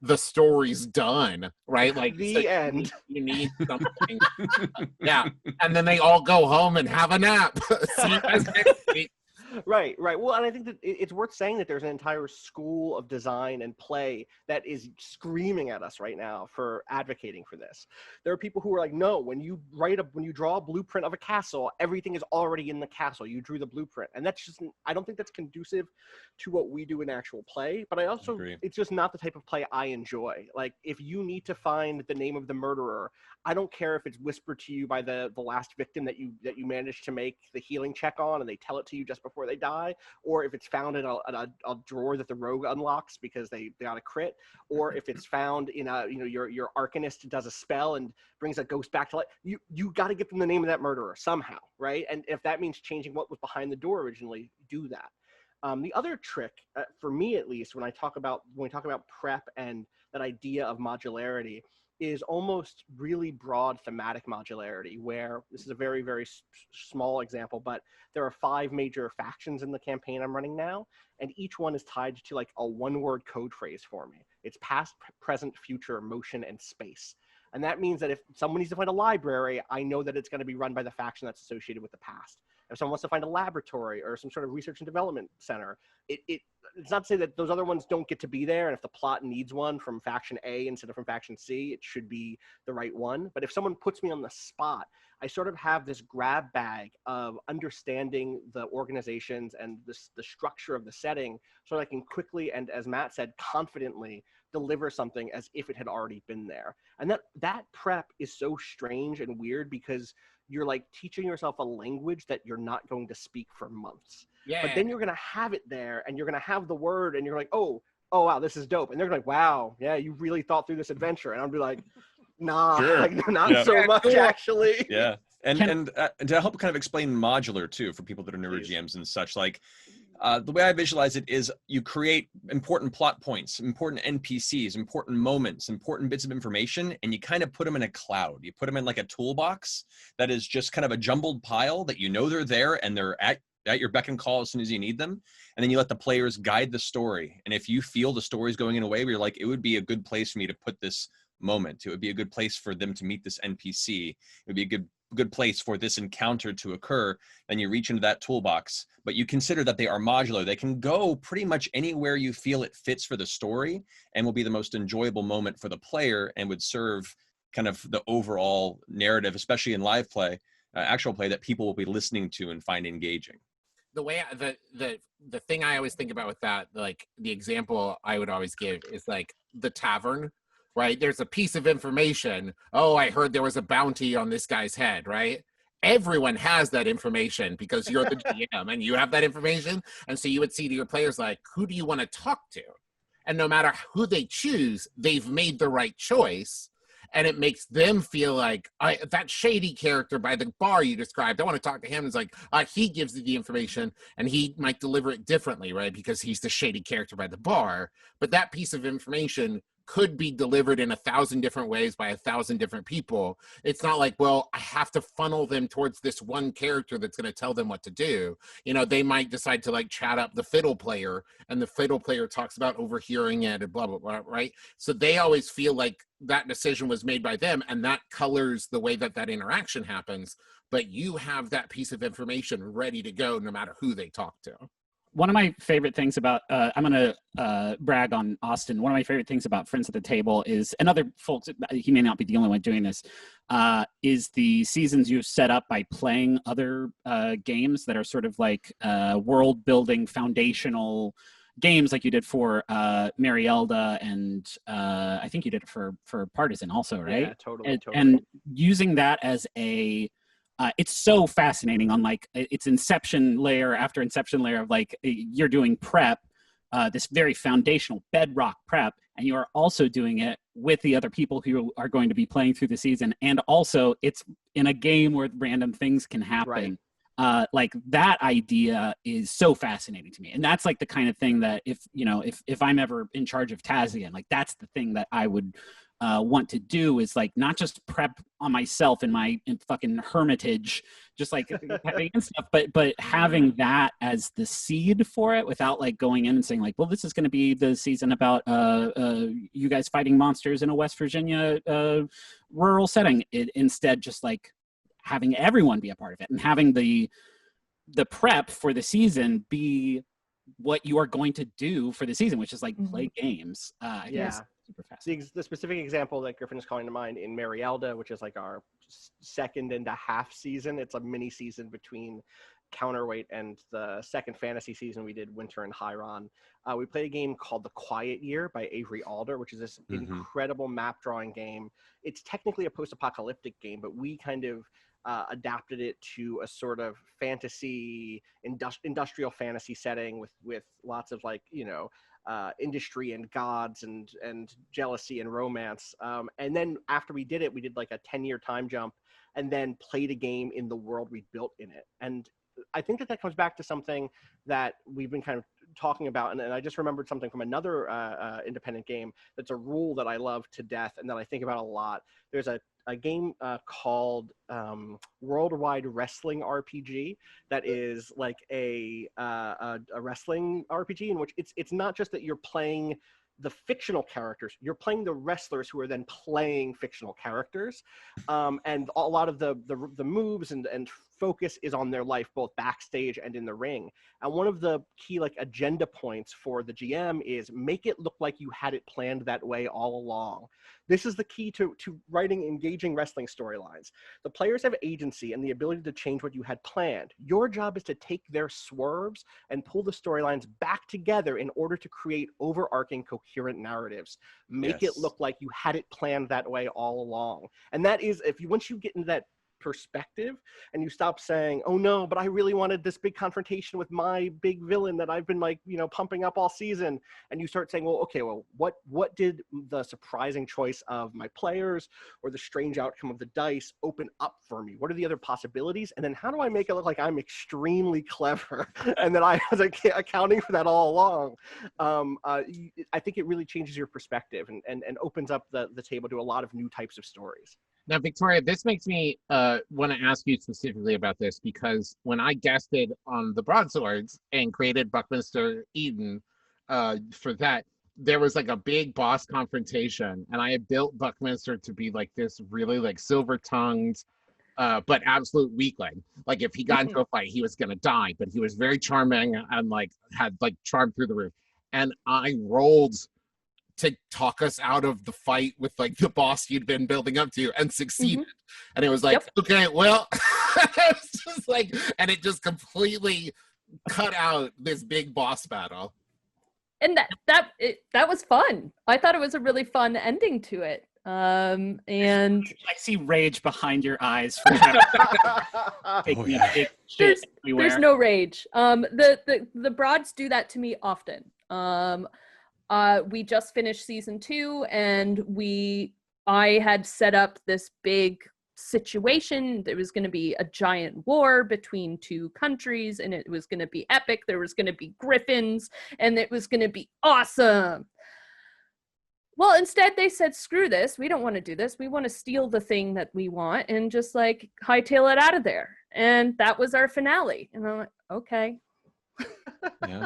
the story's done, right? Like The end. You need something. Yeah. And then they all go home and have a nap. See you guys next week. Right. Well, and I think that it's worth saying that there's an entire school of design and play that is screaming at us right now for advocating for this. There are people who are like, no, when you draw a blueprint of a castle, everything is already in the castle. You drew the blueprint. And that's just, I don't think that's conducive to what we do in actual play. But I also, it's just not the type of play I enjoy. Like, if you need to find the name of the murderer, I don't care if it's whispered to you by the last victim that you managed to make the healing check on, and they tell it to you just before they die, or if it's found in a drawer that the rogue unlocks because they got a crit, or if it's found in your arcanist does a spell and brings a ghost back to life. You got to get them the name of that murderer somehow, right? And if that means changing what was behind the door originally, do that. The other trick, for me at least, when we talk about prep and that idea of modularity, is almost really broad thematic modularity, where this is a very, very small example, but there are 5 major factions in the campaign I'm running now, and each one is tied to like a one-word code phrase for me. It's past, present, future, motion, and space. And that means that if someone needs to find a library, I know that it's going to be run by the faction that's associated with the past. If someone wants to find a laboratory or some sort of research and development center, it's not to say that those other ones don't get to be there. And if the plot needs one from faction A instead of from faction C, it should be the right one. But if someone puts me on the spot, I sort of have this grab bag of understanding the organizations and the structure of the setting, so that I can quickly, and as Matt said, confidently deliver something as if it had already been there. And that prep is so strange and weird, because you're like teaching yourself a language that you're not going to speak for months. Yeah. But then you're going to have it there, and you're going to have the word, and you're like, oh, wow, this is dope. And they're like, wow, yeah, you really thought through this adventure. And I'll be like, nah, Sure. like, not so much, actually. Yeah. And to help kind of explain modular too, for people that are newer GMs and such, like the way I visualize it is you create important plot points, important NPCs, important moments, important bits of information, and you kind of put them in a cloud. You put them in like a toolbox that is just kind of a jumbled pile that you know they're there, and they're at your beck and call as soon as you need them. And then you let the players guide the story. And if you feel the story's going in a way where you're like, it would be a good place for me to put this moment, it would be a good place for them to meet this NPC, it would be a good place for this encounter to occur, then you reach into that toolbox. But you consider that they are modular. They can go pretty much anywhere you feel it fits for the story, and will be the most enjoyable moment for the player, and would serve kind of the overall narrative, especially in live play, actual play, that people will be listening to and find engaging. The way the thing I always think about with that, like the example I would always give is like the tavern, right? There's a piece of information. Oh, I heard there was a bounty on this guy's head, right? Everyone has that information because you're the GM and you have that information. And so you would see to your players, like, who do you want to talk to? And no matter who they choose, they've made the right choice. And it makes them feel like that shady character by the bar you described, I want to talk to him. It's like, he gives you the information, and he might deliver it differently, right? Because he's the shady character by the bar. But that piece of information could be delivered in 1,000 different ways by 1,000 different people. It's not like, well, I have to funnel them towards this one character that's going to tell them what to do. You know, they might decide to like chat up the fiddle player, and the fiddle player talks about overhearing it and blah, blah, blah, right? So they always feel like that decision was made by them, and that colors the way that that interaction happens. But you have that piece of information ready to go no matter who they talk to. One of my favorite things about, I'm going to brag on Austin. One of my favorite things about Friends at the Table is, and other folks, he may not be the only one doing this, is the seasons you've set up by playing other games that are sort of like world building foundational games, like you did for Marielda, and I think you did it for Partisan also, right? Yeah, totally. And using that as a it's so fascinating on like it's inception layer after inception layer of like you're doing prep, this very foundational bedrock prep, and you are also doing it with the other people who are going to be playing through the season. And also it's in a game where random things can happen. Right. Like that idea is so fascinating to me. And that's like the kind of thing that if I'm ever in charge of Tazian, like that's the thing that I would want to do is like not just prep on myself in my fucking hermitage, just like and stuff, but having that as the seed for it without like going in and saying like, well, this is going to be the season about you guys fighting monsters in a West Virginia rural setting. It instead just like having everyone be a part of it and having the prep for the season be what you are going to do for the season, which is like play games. Yeah. Super fast. The specific example that Griffin is calling to mind in Marielda, which is like our second and a half season. It's a mini season between Counterweight and the second fantasy season we did, Winter and Hyron. We played a game called The Quiet Year by Avery Alder, which is this incredible map drawing game. It's technically a post-apocalyptic game, but we kind of adapted it to a sort of fantasy, industrial fantasy setting with lots of like, industry and gods and jealousy and romance. And then after we did it, we did like a 10-year time jump and then played a game in the world we built in it. And I think that comes back to something that we've been kind of talking about. And I just remembered something from another independent game that's a rule that I love to death and that I think about a lot. There's a game called Worldwide Wrestling RPG that is like a wrestling RPG in which it's not just that you're playing the fictional characters, you're playing the wrestlers who are then playing fictional characters, and a lot of the moves and focus is on their life both backstage and in the ring. And one of the key like agenda points for the GM is make it look like you had it planned that way all along. This is the key to writing engaging wrestling storylines. The players have agency and the ability to change what you had planned. Your job is to take their swerves and pull the storylines back together in order to create overarching coherent narratives. Make it look like you had it planned that way all along. And that is, once you get into that perspective and you stop saying, oh no, but I really wanted this big confrontation with my big villain that I've been like, pumping up all season, and you start saying, well, okay, well, what did the surprising choice of my players or the strange outcome of the dice open up for me? What are the other possibilities? And then how do I make it look like I'm extremely clever and that I was accounting for that all along? I think it really changes your perspective and opens up the table to a lot of new types of stories. Now, Victoria, this makes me want to ask you specifically about this, because when I guested on the Broadswords and created Buckminster Eden for that, there was like a big boss confrontation, and I had built Buckminster to be like this really like silver-tongued, but absolute weakling. Like if he got into a fight, he was going to die, but he was very charming and like had like charm through the roof. And I rolled to talk us out of the fight with like the boss you'd been building up to, and succeeded. And it was like, okay, well, it's just like, and it just completely cut out this big boss battle. And that was fun. I thought it was a really fun ending to it. And I see rage behind your eyes. There's no rage. The Broads do that to me often. We just finished season 2, and I had set up this big situation. There was going to be a giant war between two countries, and it was going to be epic. There was going to be griffins, and it was going to be awesome. Well, instead they said, screw this. We don't want to do this. We want to steal the thing that we want and just like hightail it out of there. And that was our finale. And I'm like, okay.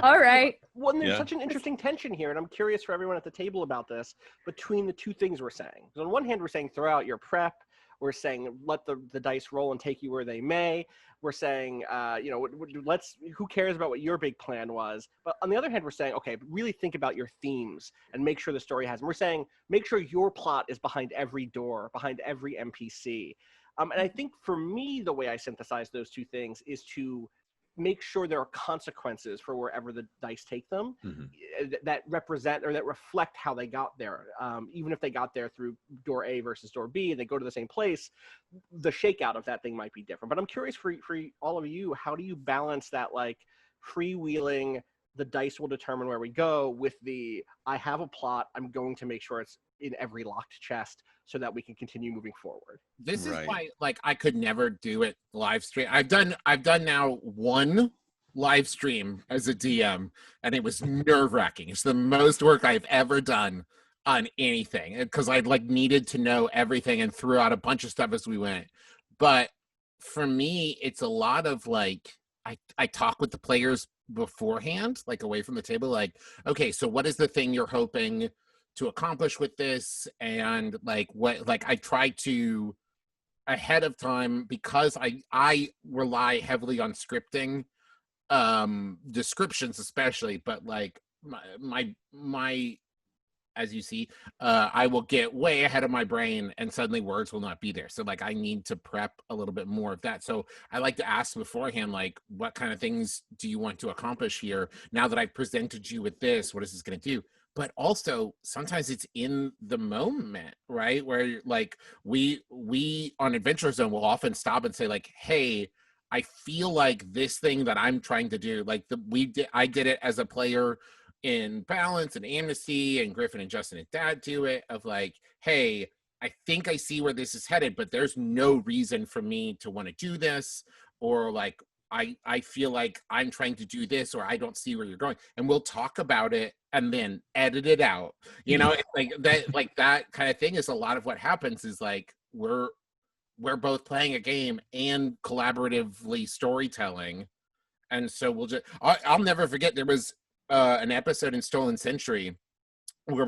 All right. Well, there's such an interesting tension here, and I'm curious for everyone at the table about this, between the two things we're saying. So on one hand, we're saying throw out your prep. We're saying let the dice roll and take you where they may. We're saying, who cares about what your big plan was? But on the other hand, we're saying, okay, really think about your themes and make sure the story has. And we're saying, make sure your plot is behind every door, behind every NPC. And I think for me, the way I synthesize those two things is to make sure there are consequences for wherever the dice take them that represent or that reflect how they got there. Even if they got there through door A versus door B and they go to the same place, the shakeout of that thing might be different. But I'm curious for all of you, how do you balance that like freewheeling, the dice will determine where we go, with the I have a plot, I'm going to make sure it's in every locked chest so that we can continue moving forward. This is why, like, I could never do it live stream. I've done now one live stream as a DM, and it was nerve-wracking. It's the most work I've ever done on anything because I like needed to know everything and threw out a bunch of stuff as we went. But for me, it's a lot of like I talk with the players beforehand, like away from the table, like, okay, so what is the thing you're hoping to accomplish with this? And like what, like I try to ahead of time, because I rely heavily on scripting, descriptions especially, but like my as you see, I will get way ahead of my brain and suddenly words will not be there. So like I need to prep a little bit more of that. So I like to ask beforehand, like, what kind of things do you want to accomplish here? Now that I've presented you with this, what is this going to do? But also sometimes it's in the moment, right? Where like we on Adventure Zone will often stop and say like, hey, I feel like this thing that I'm trying to do, like I did it as a player in Balance and Amnesty, and Griffin and Justin and Dad do it, of like, hey, I think I see where this is headed, but there's no reason for me to want to do this, or like I feel like I'm trying to do this, or I don't see where you're going, and we'll talk about it and then edit it out. You know, like that kind of thing is a lot of what happens. Is like we're both playing a game and collaboratively storytelling, and so we'll just I'll never forget, there was an episode in Stolen Century where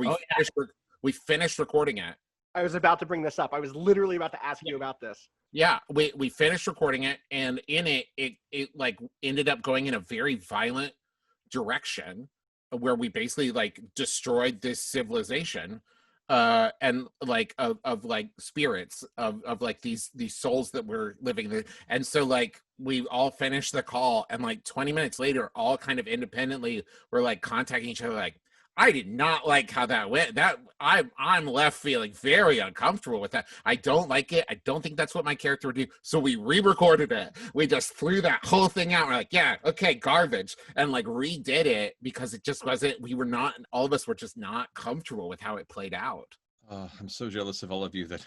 we finished recording it. I was about to bring this up. I was literally about to ask you about this. Yeah, we finished recording it, and in it like ended up going in a very violent direction where we basically like destroyed this civilization, and like of like spirits of like these souls that were living there. And so like we all finished the call, and like 20 minutes later, all kind of independently we're like contacting each other like, I did not like how that went. That I'm left feeling very uncomfortable with that. I don't like it. I don't think that's what my character would do. So we re-recorded it. We just threw that whole thing out. We're like, yeah, okay, garbage, and like redid it because it just wasn't. We were not. All of us were just not comfortable with how it played out. I'm so jealous of all of you that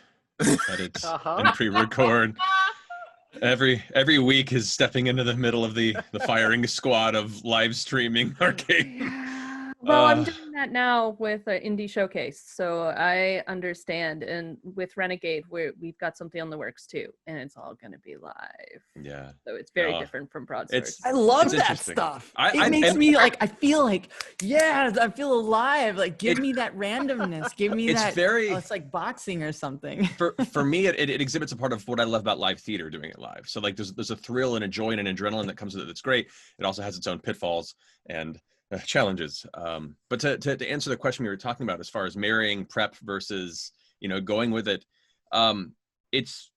edit and pre-record. Every week is stepping into the middle of the firing squad of live streaming our game. Well, I'm doing that now with an indie showcase, so I understand. And with Renegade, we've got something on the works too, and it's all going to be live. Yeah. So it's very different from Broadswords. I love that stuff. It makes me like, I feel like, yeah, I feel alive. Like, give me that randomness. Give me that. It's like boxing or something. For me, it exhibits a part of what I love about live theater, doing it live. So like, there's a thrill and a joy and an adrenaline that comes with it that's great. It also has its own pitfalls and challenges. But to answer the question we were talking about as far as marrying prep versus, you know, going with it, it's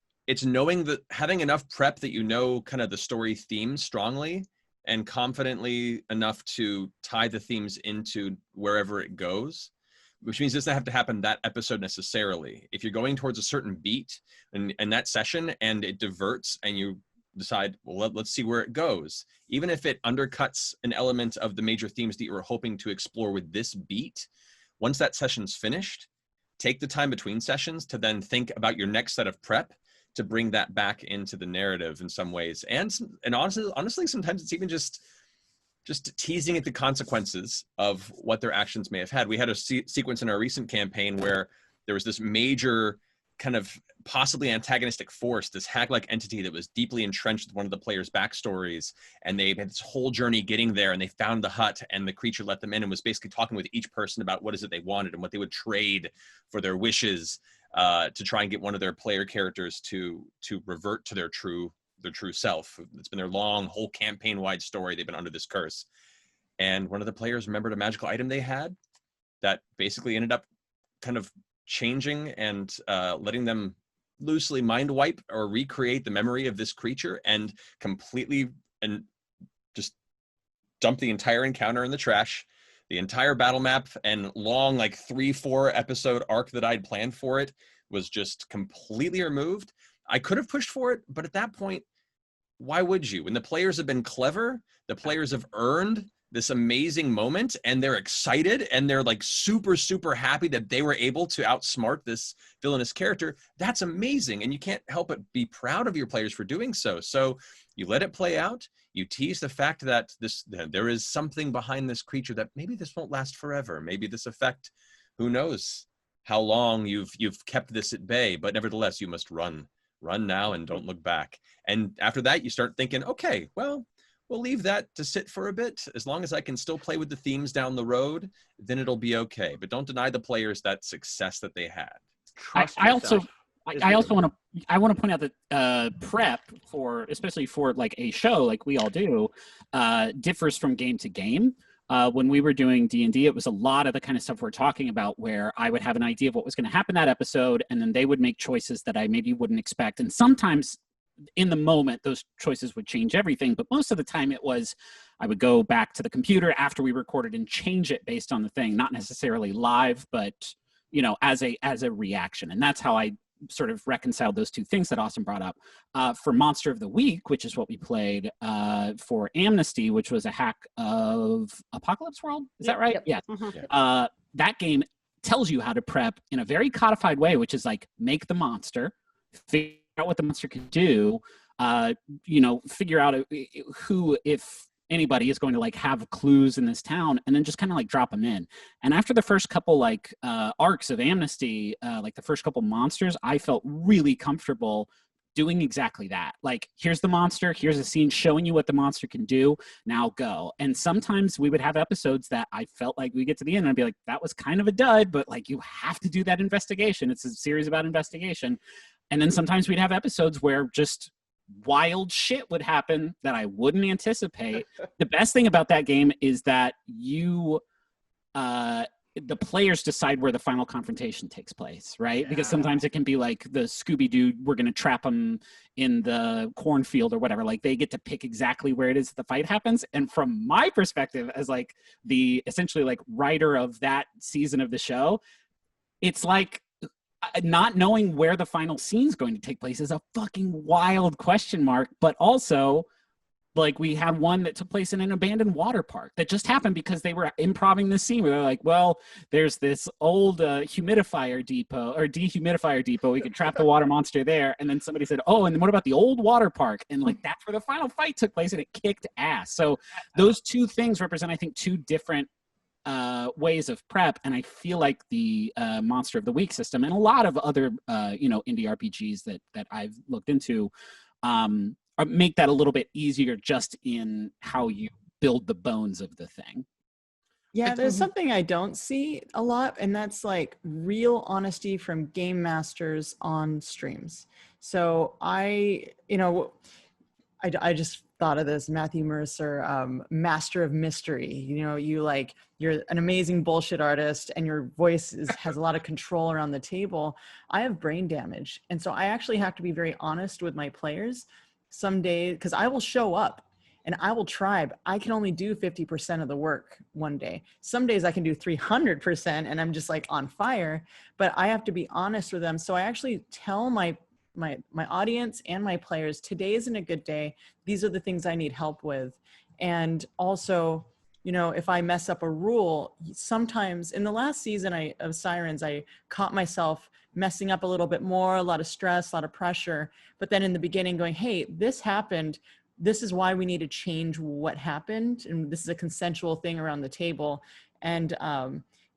knowing that having enough prep that you know kind of the story themes strongly and confidently enough to tie the themes into wherever it goes, which means it doesn't have to happen that episode necessarily. If you're going towards a certain beat in that session and it diverts and you decide, well, let's see where it goes. Even if it undercuts an element of the major themes that you were hoping to explore with this beat, once that session's finished, take the time between sessions to then think about your next set of prep to bring that back into the narrative in some ways. And honestly, sometimes it's even just teasing at the consequences of what their actions may have had. We had a sequence in our recent campaign where there was this major kind of possibly antagonistic force, this hag-like entity that was deeply entrenched with one of the players' backstories, and they had this whole journey getting there, and they found the hut, and the creature let them in and was basically talking with each person about what is it they wanted and what they would trade for their wishes, to try and get one of their player characters to revert to their true self. It's been their long, whole campaign-wide story. They've been under this curse. And one of the players remembered a magical item they had that basically ended up kind of changing and letting them loosely mind wipe or recreate the memory of this creature and completely and just dump the entire encounter in the trash. The entire battle map and long, like 3-4 episode arc that I'd planned for it was just completely removed. I could have pushed for it, but at that point, why would you? When the players have been clever, the players have earned this amazing moment, and they're excited, and they're like super, super happy that they were able to outsmart this villainous character. That's amazing, and you can't help but be proud of your players for doing so. So you let it play out. You tease the fact that there is something behind this creature, that maybe this won't last forever. Maybe this effect who knows how long you've kept this at bay, but nevertheless, you must run now and don't look back. And after that, you start thinking, okay, well, we'll leave that to sit for a bit. As long as I can still play with the themes down the road, then it'll be okay. But don't deny the players that success that they had. I also want to point out that prep for, especially for like a show like we all do, differs from game to game. When we were doing D&D, it was a lot of the kind of stuff we're talking about, where I would have an idea of what was going to happen that episode, and then they would make choices that I maybe wouldn't expect. And sometimes in the moment, those choices would change everything. But most of the time it was, I would go back to the computer after we recorded and change it based on the thing, not necessarily live, but, you know, as a reaction. And that's how I sort of reconciled those two things that Austin brought up. For Monster of the Week, which is what we played for Amnesty, which was a hack of Apocalypse World. Is that right? Yep. Yeah. That game tells you how to prep in a very codified way, which is like, make the monster, figure out what the monster can do, you know, figure out who, if anybody, is going to like have clues in this town, and then just kind of like drop them in. And after the first couple like arcs of Amnesty, like the first couple monsters, I felt really comfortable doing exactly that. Like, here's the monster, here's a scene showing you what the monster can do, now go. And sometimes we would have episodes that I felt like we get to the end and I'd be like, that was kind of a dud, but like, you have to do that investigation. It's a series about investigation. And then sometimes we'd have episodes where just wild shit would happen that I wouldn't anticipate. The best thing about that game is that the players decide where the final confrontation takes place, right? Yeah. Because sometimes it can be like the Scooby-Doo, we're going to trap them in the cornfield or whatever. Like, they get to pick exactly where it is that the fight happens. And from my perspective, as like the essentially like writer of that season of the show, it's like, not knowing where the final scene is going to take place is a fucking wild question mark. But also, like, we had one that took place in an abandoned water park that just happened because they were improving this scene where they're like, well, there's this old humidifier depot or dehumidifier depot. We could trap the water monster there. And then somebody said, oh, and then what about the old water park? And like, that's where the final fight took place, and it kicked ass. So those two things represent, I think, two different ways of prep. And I feel like the Monster of the Week system and a lot of other indie RPGs that I've looked into make that a little bit easier just in how you build the bones of the thing. Yeah, there's something I don't see a lot, and that's like real honesty from game masters on streams. So I just thought of this Matthew Mercer, master of mystery. You know, you're an amazing bullshit artist and your voice has a lot of control around the table. I have brain damage. And so I actually have to be very honest with my players some days, because I will show up and I will try, but I can only do 50% of the work one day. Some days I can do 300% and I'm just like on fire, but I have to be honest with them. So I actually tell my audience and my players, today isn't a good day. These are the things I need help with. And also, you know, if I mess up a rule, sometimes in the last season of Sirens, I caught myself messing up a little bit more, a lot of stress, a lot of pressure. But then in the beginning going, hey, this happened. This is why we need to change what happened. And this is a consensual thing around the table. And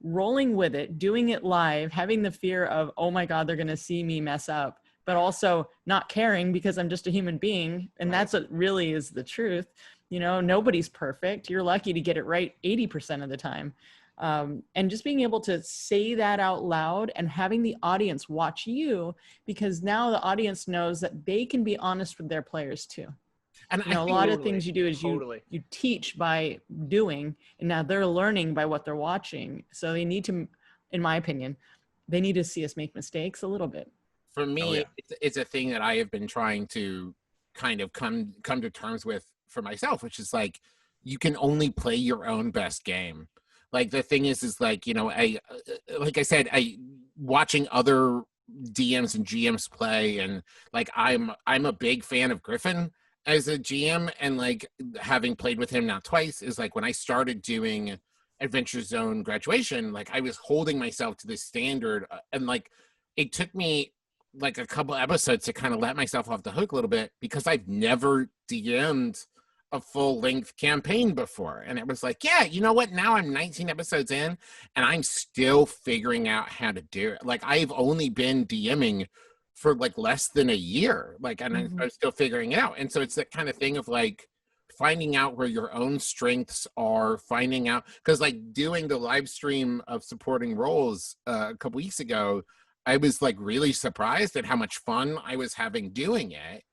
rolling with it, doing it live, having the fear of, oh my God, they're going to see me mess up, but also not caring because I'm just a human being. And that's what really is the truth. You know, nobody's perfect. You're lucky to get it right 80% of the time. And just being able to say that out loud and having the audience watch you, because now the audience knows that they can be honest with their players too. And you know, a lot of things you do is you teach by doing, and now they're learning by what they're watching. So they need to, in my opinion, they need to see us make mistakes a little bit. For me, it's a thing that I have been trying to kind of come to terms with for myself, which is like, you can only play your own best game. Like, the thing is like, you know, like I said, watching other DMs and GMs play, and like, I'm a big fan of Griffin as a GM, and like, having played with him now twice, is like, when I started doing Adventure Zone Graduation, like, I was holding myself to this standard, and like, it took me like a couple episodes to kind of let myself off the hook a little bit, because I've never DM'd a full-length campaign before. And it was like, yeah, you know what? Now I'm 19 episodes in and I'm still figuring out how to do it. Like, I've only been DMing for like less than a year. Like, and I'm still figuring it out. And so it's that kind of thing of like finding out where your own strengths are, finding out, because like doing the live stream of supporting roles a couple weeks ago, I was like really surprised at how much fun I was having doing it.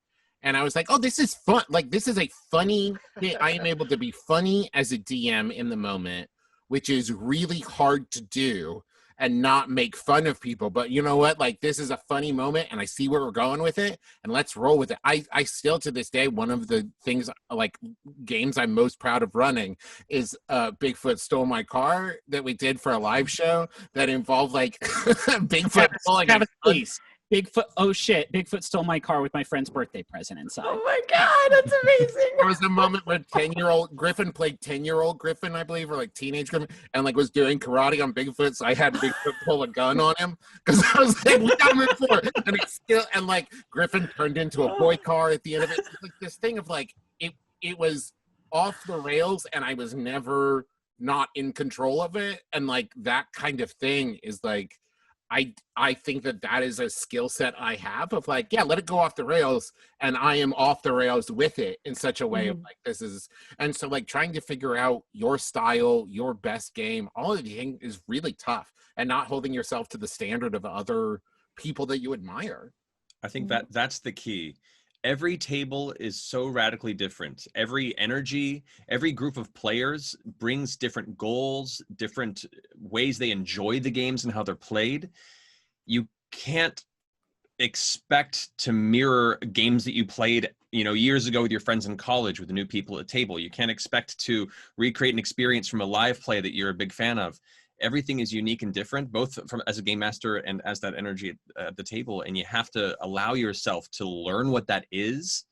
And I was like, oh, this is fun. Like, this is a funny thing. I am able to be funny as a DM in the moment, which is really hard to do and not make fun of people. But you know what? Like, this is a funny moment and I see where we're going with it and let's roll with it. I still, to this day, one of the things, like games I'm most proud of running is Bigfoot Stole My Car that we did for a live show that involved like Bigfoot pulling please. Bigfoot, oh shit, Bigfoot stole my car with my friend's birthday present inside. Oh my God, that's amazing. There was a moment where 10-year-old Griffin played 10-year-old Griffin, I believe, or like teenage Griffin, and like was doing karate on Bigfoot, so I had Bigfoot pull a gun on him because I was like, we gotta move forward. And it's still, and like Griffin turned into a boy car at the end of it. It's like this thing of like, it was off the rails and I was never not in control of it. And like that kind of thing is like, I think that is a skill set I have of like, yeah, let it go off the rails and I am off the rails with it in such a way of like, this is, and so like trying to figure out your style, your best game, all of the things is really tough, and not holding yourself to the standard of other people that you admire. I think that's the key. Every table is so radically different. Every energy, every group of players brings different goals, different ways they enjoy the games and how they're played. You can't expect to mirror games that you played, you know, years ago with your friends in college with the new people at the table. You can't expect to recreate an experience from a live play that you're a big fan of. Everything is unique and different, both from as a game master and as that energy at the table. And you have to allow yourself to learn what that is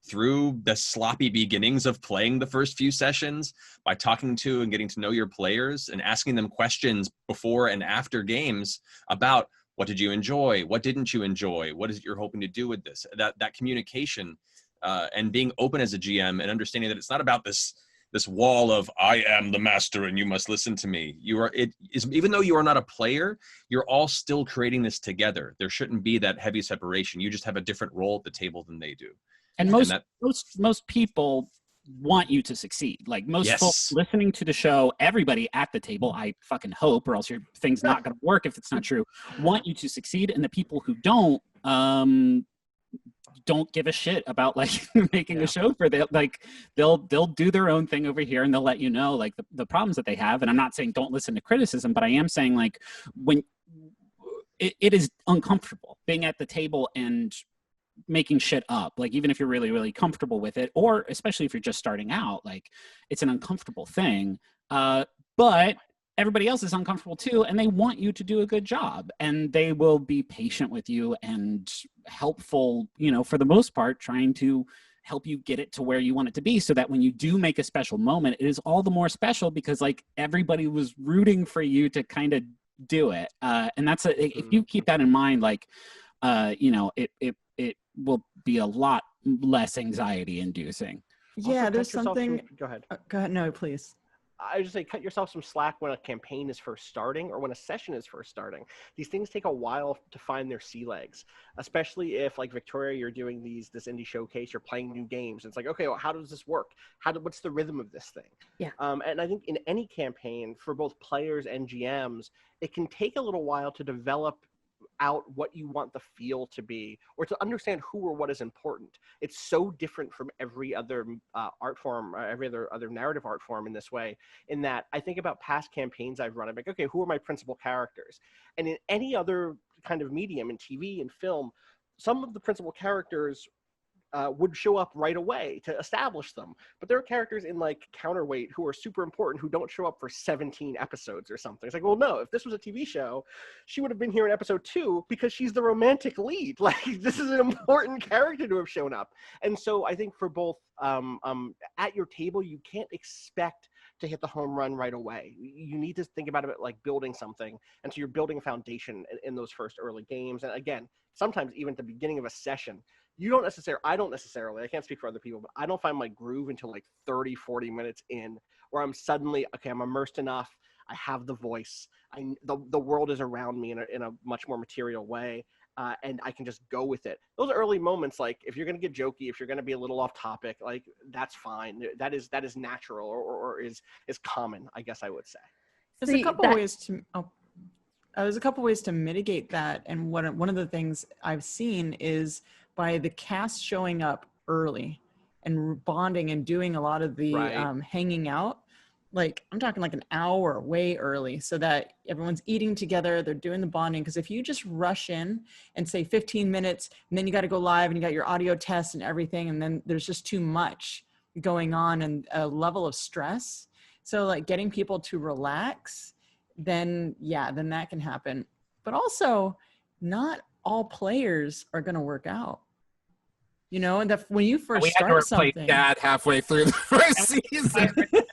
through the sloppy beginnings of playing the first few sessions, by talking to and getting to know your players and asking them questions before and after games about what did you enjoy? What didn't you enjoy? What is it you're hoping to do with this? That communication and being open as a GM and understanding that it's not about this wall of I am the master and you must listen to me. Even though you are not a player, you're all still creating this together. There shouldn't be that heavy separation. You just have a different role at the table than they do. And most people want you to succeed. Like most folks listening to the show, everybody at the table, I fucking hope, or else your thing's not going to work if it's not true, want you to succeed. And the people who don't give a shit about like making a show for them. Like they'll do their own thing over here and they'll let you know like the problems that they have. And I'm not saying don't listen to criticism, but I am saying like when it is uncomfortable being at the table and making shit up, like even if you're really, really comfortable with it, or especially if you're just starting out, like it's an uncomfortable thing. But everybody else is uncomfortable too, and they want you to do a good job, and they will be patient with you and helpful, you know, for the most part, trying to help you get it to where you want it to be, so that when you do make a special moment, it is all the more special because like everybody was rooting for you to kind of do it. And that's if you keep that in mind, like, you know, it will be a lot less anxiety inducing. Yeah, there's something. Go ahead. Go ahead. No, please. I just say cut yourself some slack when a campaign is first starting or when a session is first starting. These things take a while to find their sea legs, especially if, like Victoria, you're doing this indie showcase, you're playing new games. It's like, okay, well, how does this work? What's the rhythm of this thing? Yeah. And I think in any campaign, for both players and GMs, it can take a little while to develop out what you want the feel to be, or to understand who or what is important. It's so different from every other art form, every other narrative art form in this way, in that I think about past campaigns I've run. I'm like, okay, who are my principal characters? And in any other kind of medium, in TV and film, some of the principal characters would show up right away to establish them. But there are characters in like Counterweight who are super important who don't show up for 17 episodes or something. It's like, well, no, if this was a TV show, she would have been here in episode 2 because she's the romantic lead. Like, this is an important character to have shown up. And so I think for both at your table, you can't expect to hit the home run right away. You need to think about it like building something. And so you're building a foundation in those first early games. And again, sometimes even at the beginning of a session, I don't necessarily, I can't speak for other people, but I don't find my groove until like 30, 40 minutes in, where I'm suddenly, okay, I'm immersed enough. I have the voice. The world is around me in a much more material way. And I can just go with it. Those early moments, like if you're going to get jokey, if you're going to be a little off topic, like that's fine. That is natural or is common, I guess I would say. There's a couple ways to. There's a couple ways to mitigate that, and one of the things I've seen is by the cast showing up early and bonding and doing a lot of the hanging out. Like I'm talking like an hour way early so that everyone's eating together, they're doing the bonding. Because if you just rush in and say 15 minutes and then you got to go live and you got your audio tests and everything, and then there's just too much going on and a level of stress. So like getting people to relax, then that can happen. But also not all players are going to work out. You know, and when you first start something. Dad halfway through the first season.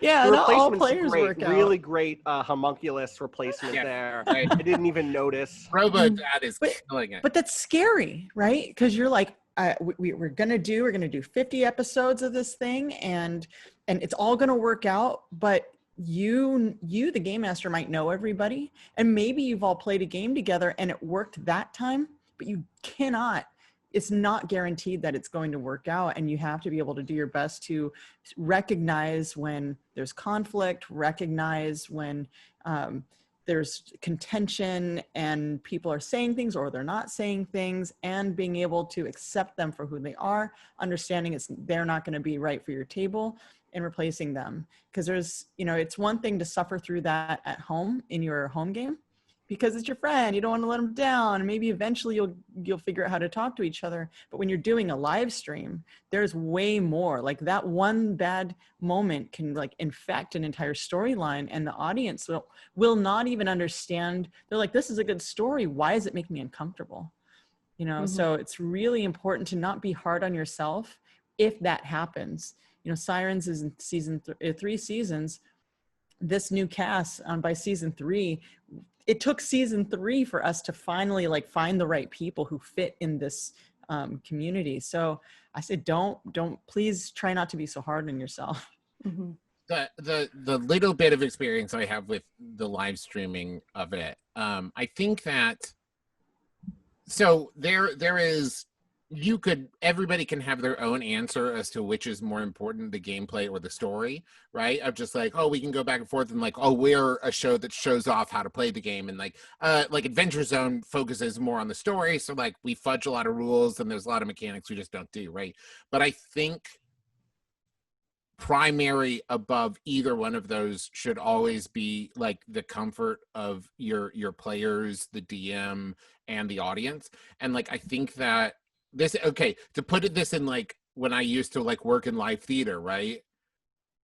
Yeah, not all players great, work out. Really great homunculus replacement there. I didn't even notice. Robo Dad is killing it. But that's scary, right? Because you're like, we're gonna do 50 episodes of this thing, and it's all gonna work out. But you, the game master, might know everybody, and maybe you've all played a game together and it worked that time, but you cannot. It's not guaranteed that it's going to work out, and you have to be able to do your best to recognize when there's conflict, recognize when there's contention and people are saying things or they're not saying things, and being able to accept them for who they are, understanding they're not going to be right for your table, and replacing them. Because it's one thing to suffer through that at home in your home game, because it's your friend, you don't want to let them down, and maybe eventually you'll figure out how to talk to each other. But when you're doing a live stream, there's way more. Like that one bad moment can like infect an entire storyline, and the audience will not even understand. They're like, this is a good story, why does it make me uncomfortable? You know, so it's really important to not be hard on yourself if that happens. You know, Sirens is in season 3 seasons. This new cast by season 3, it took season 3 for us to finally like find the right people who fit in this community. So I said, please try not to be so hard on yourself. Mm-hmm. The little bit of experience I have with the live streaming of it, I think that, so there is, everybody can have their own answer as to which is more important, the gameplay or the story, right? Of just like, oh, we can go back and forth and like, oh, we're a show that shows off how to play the game, and like Adventure Zone focuses more on the story, so like we fudge a lot of rules and there's a lot of mechanics we just don't do, right? But I think primary above either one of those should always be like the comfort of your players, the DM, and the audience. And like I think that to put this in like when I used to like work in live theater, right?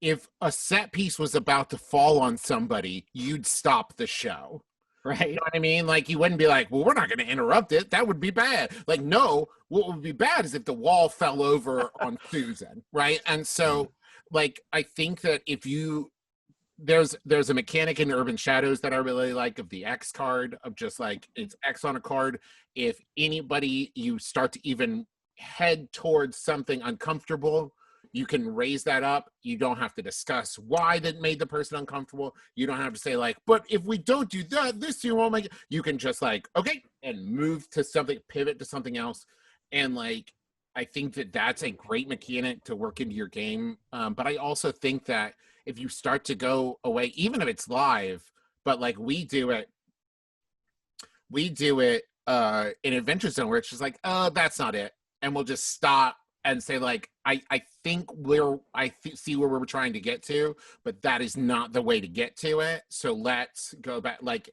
If a set piece was about to fall on somebody, you'd stop the show. Right. You know what I mean? Like you wouldn't be like, well, we're not going to interrupt it. That would be bad. Like, no, what would be bad is if the wall fell over on Susan. Right. And so like, I think that if there's a mechanic in Urban Shadows that I really like, of the X card, of just like it's X on a card. If anybody, you start to even head towards something uncomfortable, you can raise that up. You don't have to discuss why that made the person uncomfortable. You don't have to say like, but if we don't do that, this you won't make it. You can just like, okay, and move to something, pivot to something else. And like, I think that that's a great mechanic to work into your game. But I also think that if you start to go away, even if it's live, but like we do it in Adventure Zone, where it's just like, oh, that's not it. And we'll just stop and say like, I think see where we're trying to get to, but that is not the way to get to it. So let's go back, like,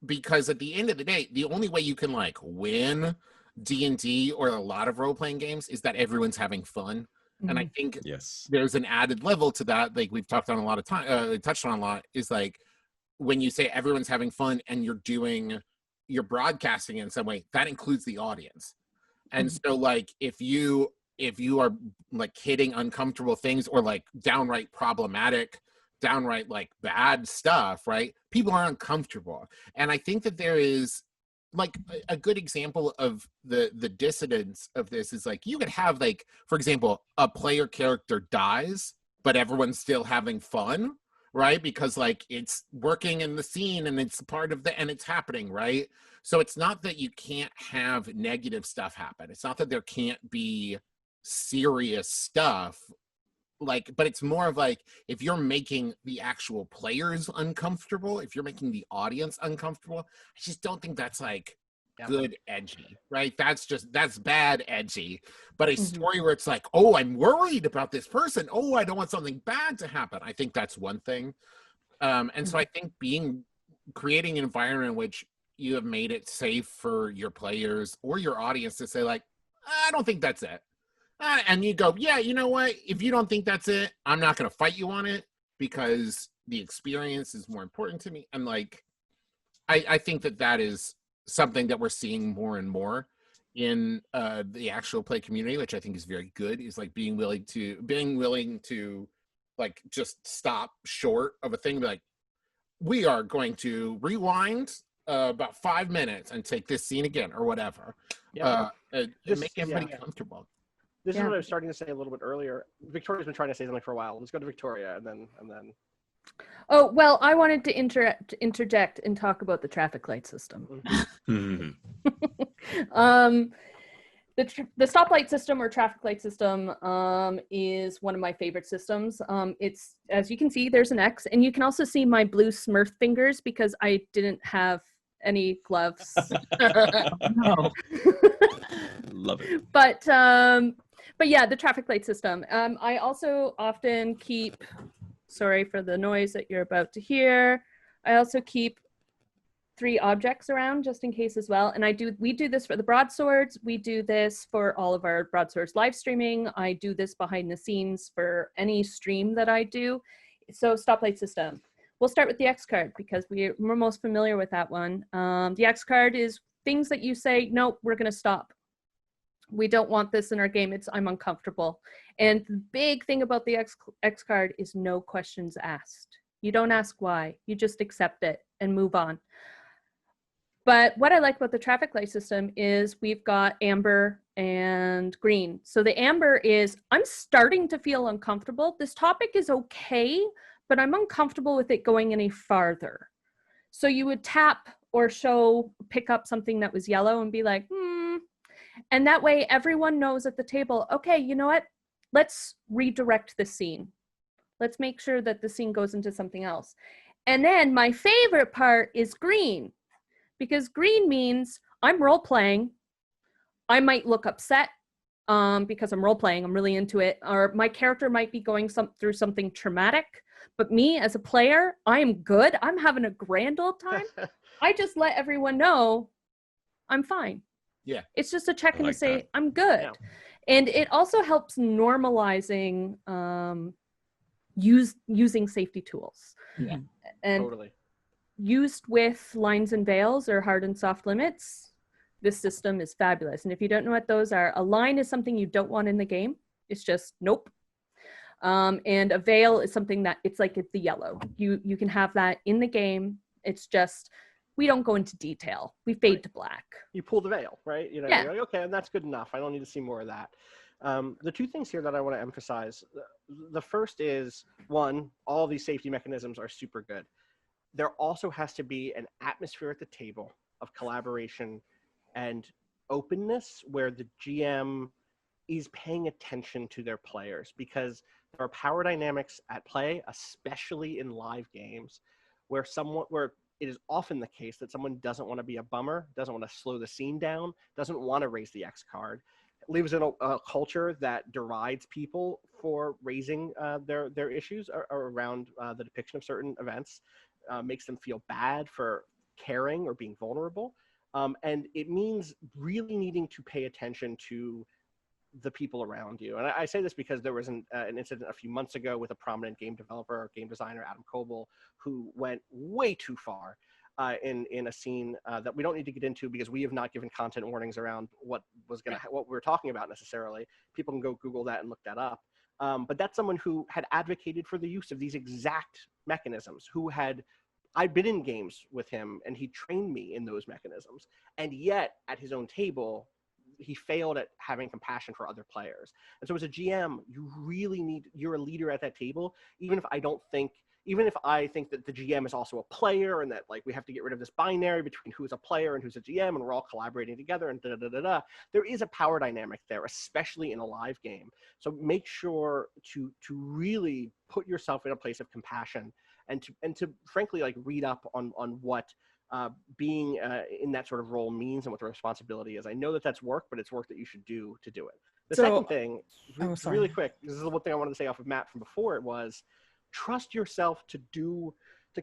because at the end of the day, the only way you can like win D&D or a lot of role-playing games is that everyone's having fun. And I think there's an added level to that, like we've talked on a lot of time, touched on a lot, is like when you say everyone's having fun and you're broadcasting in some way, that includes the audience. And so like if you if you are like hitting uncomfortable things or like downright problematic, downright like bad stuff, right? People are uncomfortable. And I think that there is like a good example of the dissonance of this is like you could have like, for example, a player character dies, but everyone's still having fun, right? Because like it's working in the scene and it's part of and it's happening, right? So it's not that you can't have negative stuff happen. It's not that there can't be serious stuff, like, but it's more of like, if you're making the actual players uncomfortable, if you're making the audience uncomfortable, I just don't think that's like good edgy, right? That's bad edgy. But a story where it's like, oh, I'm worried about this person, oh, I don't want something bad to happen, I think that's one thing. And so I think creating an environment in which you have made it safe for your players or your audience to say like, I don't think that's it. And you go, yeah, you know what? If you don't think that's it, I'm not going to fight you on it because the experience is more important to me. And like, I think that is something that we're seeing more and more in the actual play community, which I think is very good, is like being willing to like just stop short of a thing, like, we are going to rewind about 5 minutes and take this scene again or whatever. Make everybody comfortable. This is what I was starting to say a little bit earlier. Victoria's been trying to say something for a while. Let's go to Victoria and then. Oh, well, I wanted to interject and talk about the traffic light system. The stoplight system or traffic light system is one of my favorite systems. It's, as you can see, there's an X, and you can also see my blue Smurf fingers because I didn't have any gloves. No. Love it. But yeah, the traffic light system. I also often keep, sorry for the noise that you're about to hear, I also keep 3 objects around just in case as well. And we do this for the broadswords. We do this for all of our broadswords live streaming. I do this behind the scenes for any stream that I do. So stoplight system. We'll start with the X card because we're most familiar with that one. The X card is things that you say, nope, we're going to stop. We don't want this in our game. I'm uncomfortable. And the big thing about the X card is no questions asked. You don't ask why. You just accept it and move on. But what I like about the traffic light system is we've got amber and green. So the amber is, I'm starting to feel uncomfortable. This topic is okay, but I'm uncomfortable with it going any farther. So you would tap or pick up something that was yellow and be like, And that way everyone knows at the table, okay, you know what? Let's redirect the scene. Let's make sure that the scene goes into something else. And then my favorite part is green, because green means I'm role-playing. I might look upset because I'm role-playing, I'm really into it, or my character might be going through something traumatic, but me as a player, I am good. I'm having a grand old time. I just let everyone know I'm fine. Yeah. It's just a check-in to say, that. I'm good. Yeah. And it also helps normalizing using safety tools. Yeah. And Totally. used with lines and veils or hard and soft limits, this system is fabulous. And if you don't know what those are, a line is something you don't want in the game. It's just, nope. And a veil is something that it's the yellow. You can have that in the game. It's just, we don't go into detail. We fade to black. You pull the veil, right? You know, Yeah. you're like, okay, and that's good enough. I don't need to see more of that. The 2 things here that I want to emphasize. The first is, 1, all these safety mechanisms are super good. There also has to be an atmosphere at the table of collaboration and openness where the GM is paying attention to their players, because there are power dynamics at play, especially in live games, where it is often the case that someone doesn't want to be a bummer, doesn't want to slow the scene down, doesn't want to raise the X card, lives in a culture that derides people for raising their issues around the depiction of certain events, makes them feel bad for caring or being vulnerable. And it means really needing to pay attention to the people around you. And I say this because there was an incident a few months ago with a prominent game developer or game designer, Adam Coble, who went way too far. in a scene that we don't need to get into because we have not given content warnings around what we're talking about necessarily. People can go Google that and look that up. But that's someone who had advocated for the use of these exact mechanisms, I'd been in games with him and he trained me in those mechanisms. And yet at his own table, he failed at having compassion for other players. And so as a GM, you're a leader at that table, even if I think that the GM is also a player and that like we have to get rid of this binary between who's a player and who's a GM and we're all collaborating together and there is a power dynamic there, especially in a live game. So make sure to really put yourself in a place of compassion and to frankly like read up on what being in that sort of role means and what the responsibility is. I know that that's work, but it's work that you should do to do it. The second thing, really quick, this is the one thing I wanted to say off of Matt from before, it was trust yourself to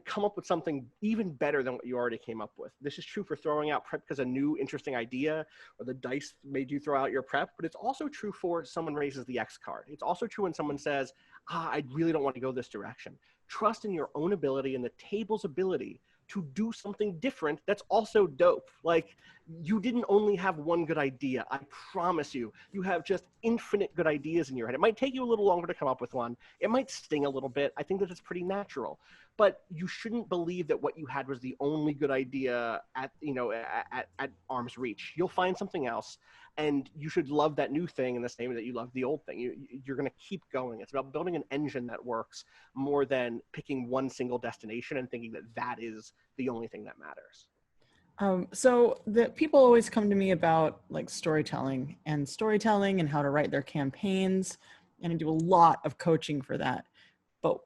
come up with something even better than what you already came up with. This is true for throwing out prep because a new interesting idea or the dice made you throw out your prep, but it's also true for someone raises the X card. It's also true when someone says, I really don't want to go this direction. Trust in your own ability and the table's ability to do something different that's also dope. Like, you didn't only have one good idea. I promise you, you have just infinite good ideas in your head. It might take you a little longer to come up with one. It might sting a little bit. I think that it's pretty natural. But you shouldn't believe that what you had was the only good idea at arm's reach. You'll find something else, and you should love that new thing in the same way that you love the old thing. You're going to keep going. It's about building an engine that works more than picking one single destination and thinking that that is the only thing that matters. So the people always come to me about like storytelling and how to write their campaigns, and I do a lot of coaching for that. But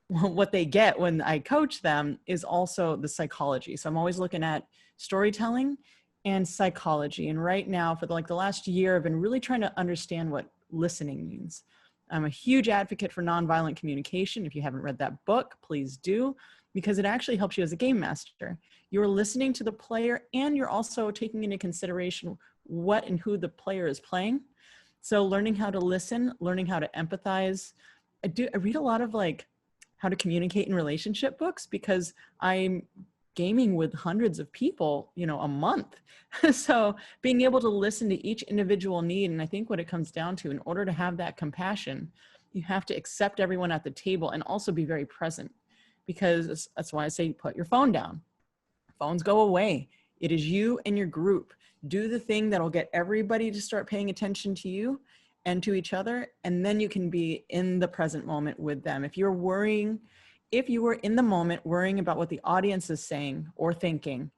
what they get when I coach them is also the psychology. So I'm always looking at storytelling and psychology. And right now, for the last year, I've been really trying to understand what listening means. I'm a huge advocate for nonviolent communication. If you haven't read that book, please do, because it actually helps you as a game master. You're listening to the player and you're also taking into consideration what and who the player is playing. So learning how to listen, learning how to empathize. I read a lot of how to communicate in relationship books because I'm gaming with hundreds of people, a month. So being able to listen to each individual need. And I think what it comes down to, in order to have that compassion, you have to accept everyone at the table and also be very present, because that's why I say put your phone down. Phones go away. It is you and your group. Do the thing that'll get everybody to start paying attention to you and to each other, and then you can be in the present moment with them. If you were in the moment worrying about what the audience is saying or thinking,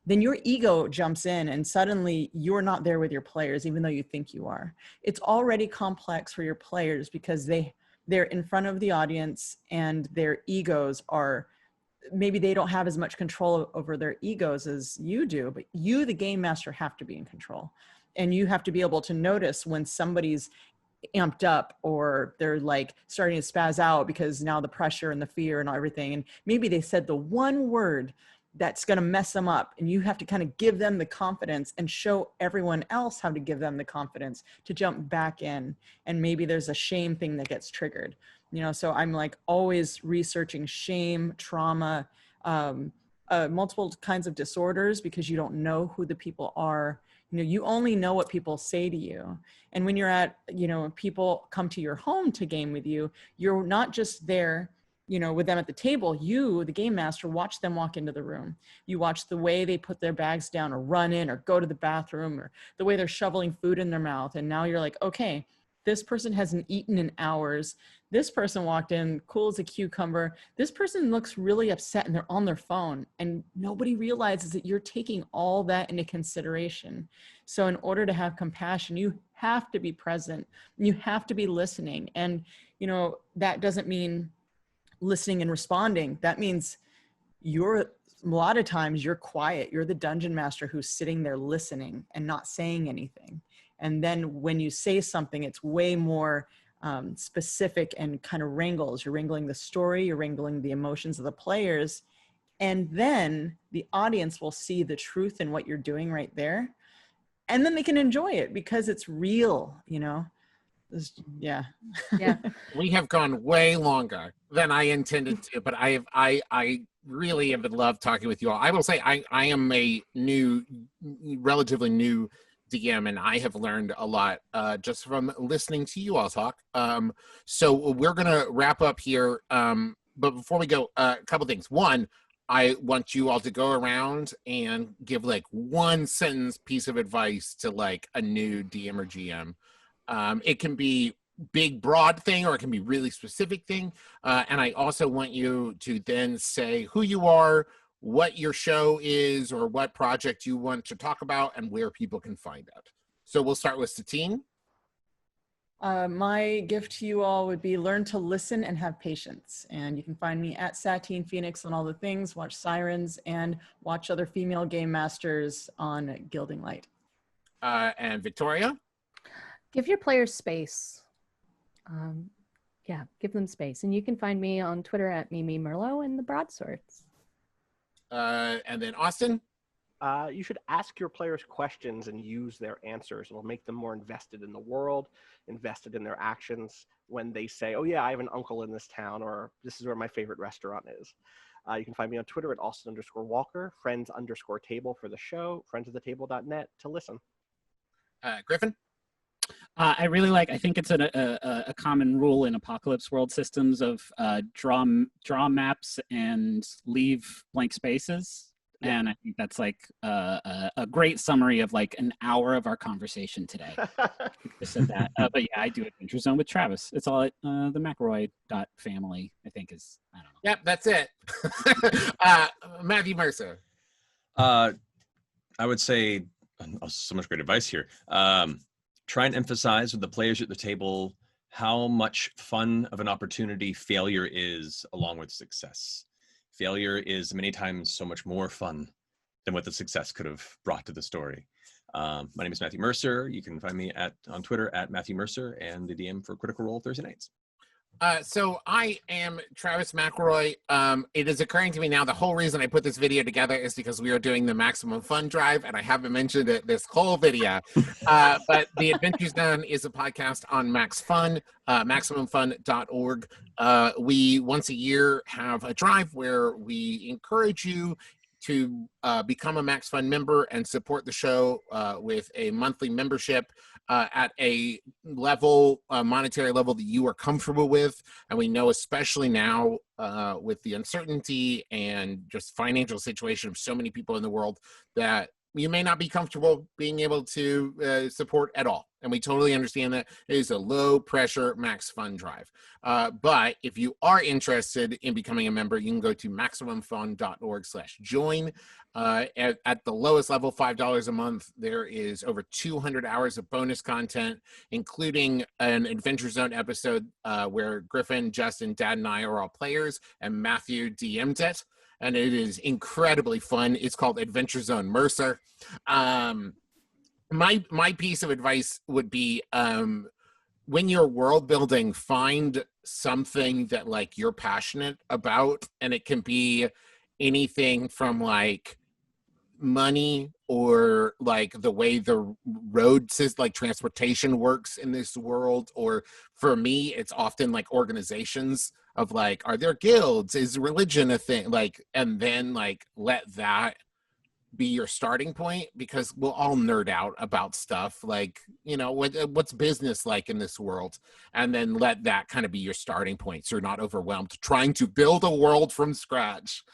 then your ego jumps in and suddenly you're not there with your players, even though you think you are. It's already complex for your players because they're in front of the audience and their egos are, maybe they don't have as much control over their egos as you do, but you, the game master, have to be in control. And you have to be able to notice when somebody's amped up or they're starting to spaz out because now the pressure and the fear and everything. And maybe they said the one word that's going to mess them up. And you have to kind of give them the confidence and show everyone else how to give them the confidence to jump back in. And maybe there's a shame thing that gets triggered, so I'm always researching shame, trauma, multiple kinds of disorders, because you don't know who the people are. You only know what people say to you. And when you're at, people come to your home to game with you, you're not just there, with them at the table. You, the game master, watch them walk into the room. You watch the way they put their bags down or run in or go to the bathroom, or the way they're shoveling food in their mouth. And now you're like, okay, this person hasn't eaten in hours. This person walked in cool as a cucumber. This person looks really upset and they're on their phone, and nobody realizes that you're taking all that into consideration. So in order to have compassion, you have to be present. You have to be listening. And, that doesn't mean listening and responding. That means a lot of times you're quiet. You're the dungeon master who's sitting there listening and not saying anything. And then when you say something, it's way more specific and kind of wrangles. You're wrangling the story, you're wrangling the emotions of the players. And then the audience will see the truth in what you're doing right there. And then they can enjoy it because it's real, We have gone way longer than I intended to, but I really have loved talking with you all. I will say I am a relatively new DM, and I have learned a lot just from listening to you all talk. So we're gonna wrap up here. But before we go, a couple things. One, I want you all to go around and give like one sentence piece of advice to like a new DM or GM. It can be big, broad thing, or it can be really specific thing. And I also want you to then say who you are, what your show is, or what project you want to talk about, and where people can find it. So we'll start with Satine. My gift to you all would be learn to listen and have patience. And you can find me at Satine Phoenix on all the things, watch Sirens, and watch other female game masters on Gilding Light. And Victoria? Give your players space. Yeah, give them space. And you can find me on Twitter at Mimi Merlot and the Broadswords. And then Austin? You should ask your players questions and use their answers. It'll make them more invested in the world, invested in their actions when they say, oh yeah, I have an uncle in this town, or this is where my favorite restaurant is. You can find me on Twitter at Austin_Walker, friends_table for the show, friendsofthetable.net to listen. Griffin? I really I think it's a common rule in apocalypse world systems of draw maps and leave blank spaces. Yeah. And I think that's like a great summary of like an hour of our conversation today. I said that. But yeah, I do Adventure Zone with Travis. It's all at the McElroy.family, I think is, I don't know. Yep, that's it. Matthew Mercer. I would say, so much great advice here. Try and emphasize with the players at the table how much fun of an opportunity failure is along with success. Failure is many times so much more fun than what the success could have brought to the story. My name is Matthew Mercer. You can find me on Twitter at Matthew Mercer and the DM for Critical Role Thursday nights. So I am Travis McElroy. It is occurring to me now, the whole reason I put this video together is because we are doing the Maximum Fun Drive, and I haven't mentioned it this whole video. But the Adventure Zone is a podcast on MaxFun, MaximumFun.org. We once a year have a drive where we encourage you to become a MaxFun member and support the show with a monthly membership at a level, monetary level that you are comfortable with. And we know, especially now with the uncertainty and just financial situation of so many people in the world, that you may not be comfortable being able to support at all. And we totally understand that. It is a low pressure MaxFunDrive. But if you are interested in becoming a member, you can go to MaximumFun.org/join. At the lowest level, $5 a month, there is over 200 hours of bonus content, including an Adventure Zone episode where Griffin, Justin, Dad, and I are all players, and Matthew DM'd it. And it is incredibly fun. It's called Adventure Zone Mercer. My piece of advice would be, when you're world building, find something that like you're passionate about, and it can be anything from like money or like the way the road system, like transportation works in this world, or for me it's often like organizations of like, are there guilds, is religion a thing, like, and then like let that be your starting point, because we'll all nerd out about stuff like, you know, what's business like in this world, and then let that kind of be your starting point so you're not overwhelmed trying to build a world from scratch.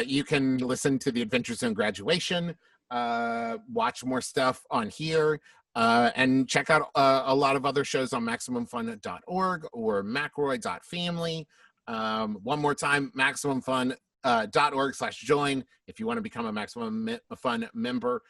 You can listen to the Adventure Zone Graduation, watch more stuff on here, and check out a lot of other shows on MaximumFun.org or McElroy.family. One more time, MaximumFun.org/join if you want to become a Maximum Fun member.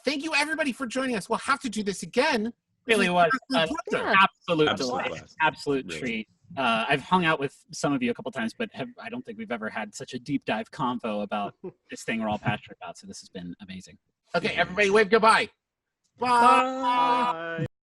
Thank you, everybody, for joining us. We'll have to do this again. Really was an absolute delight, absolute really. treat. I've hung out with some of you a couple times, but I don't think we've ever had such a deep dive convo about this thing we're all passionate about. So this has been amazing. Okay, everybody, wave goodbye. Bye.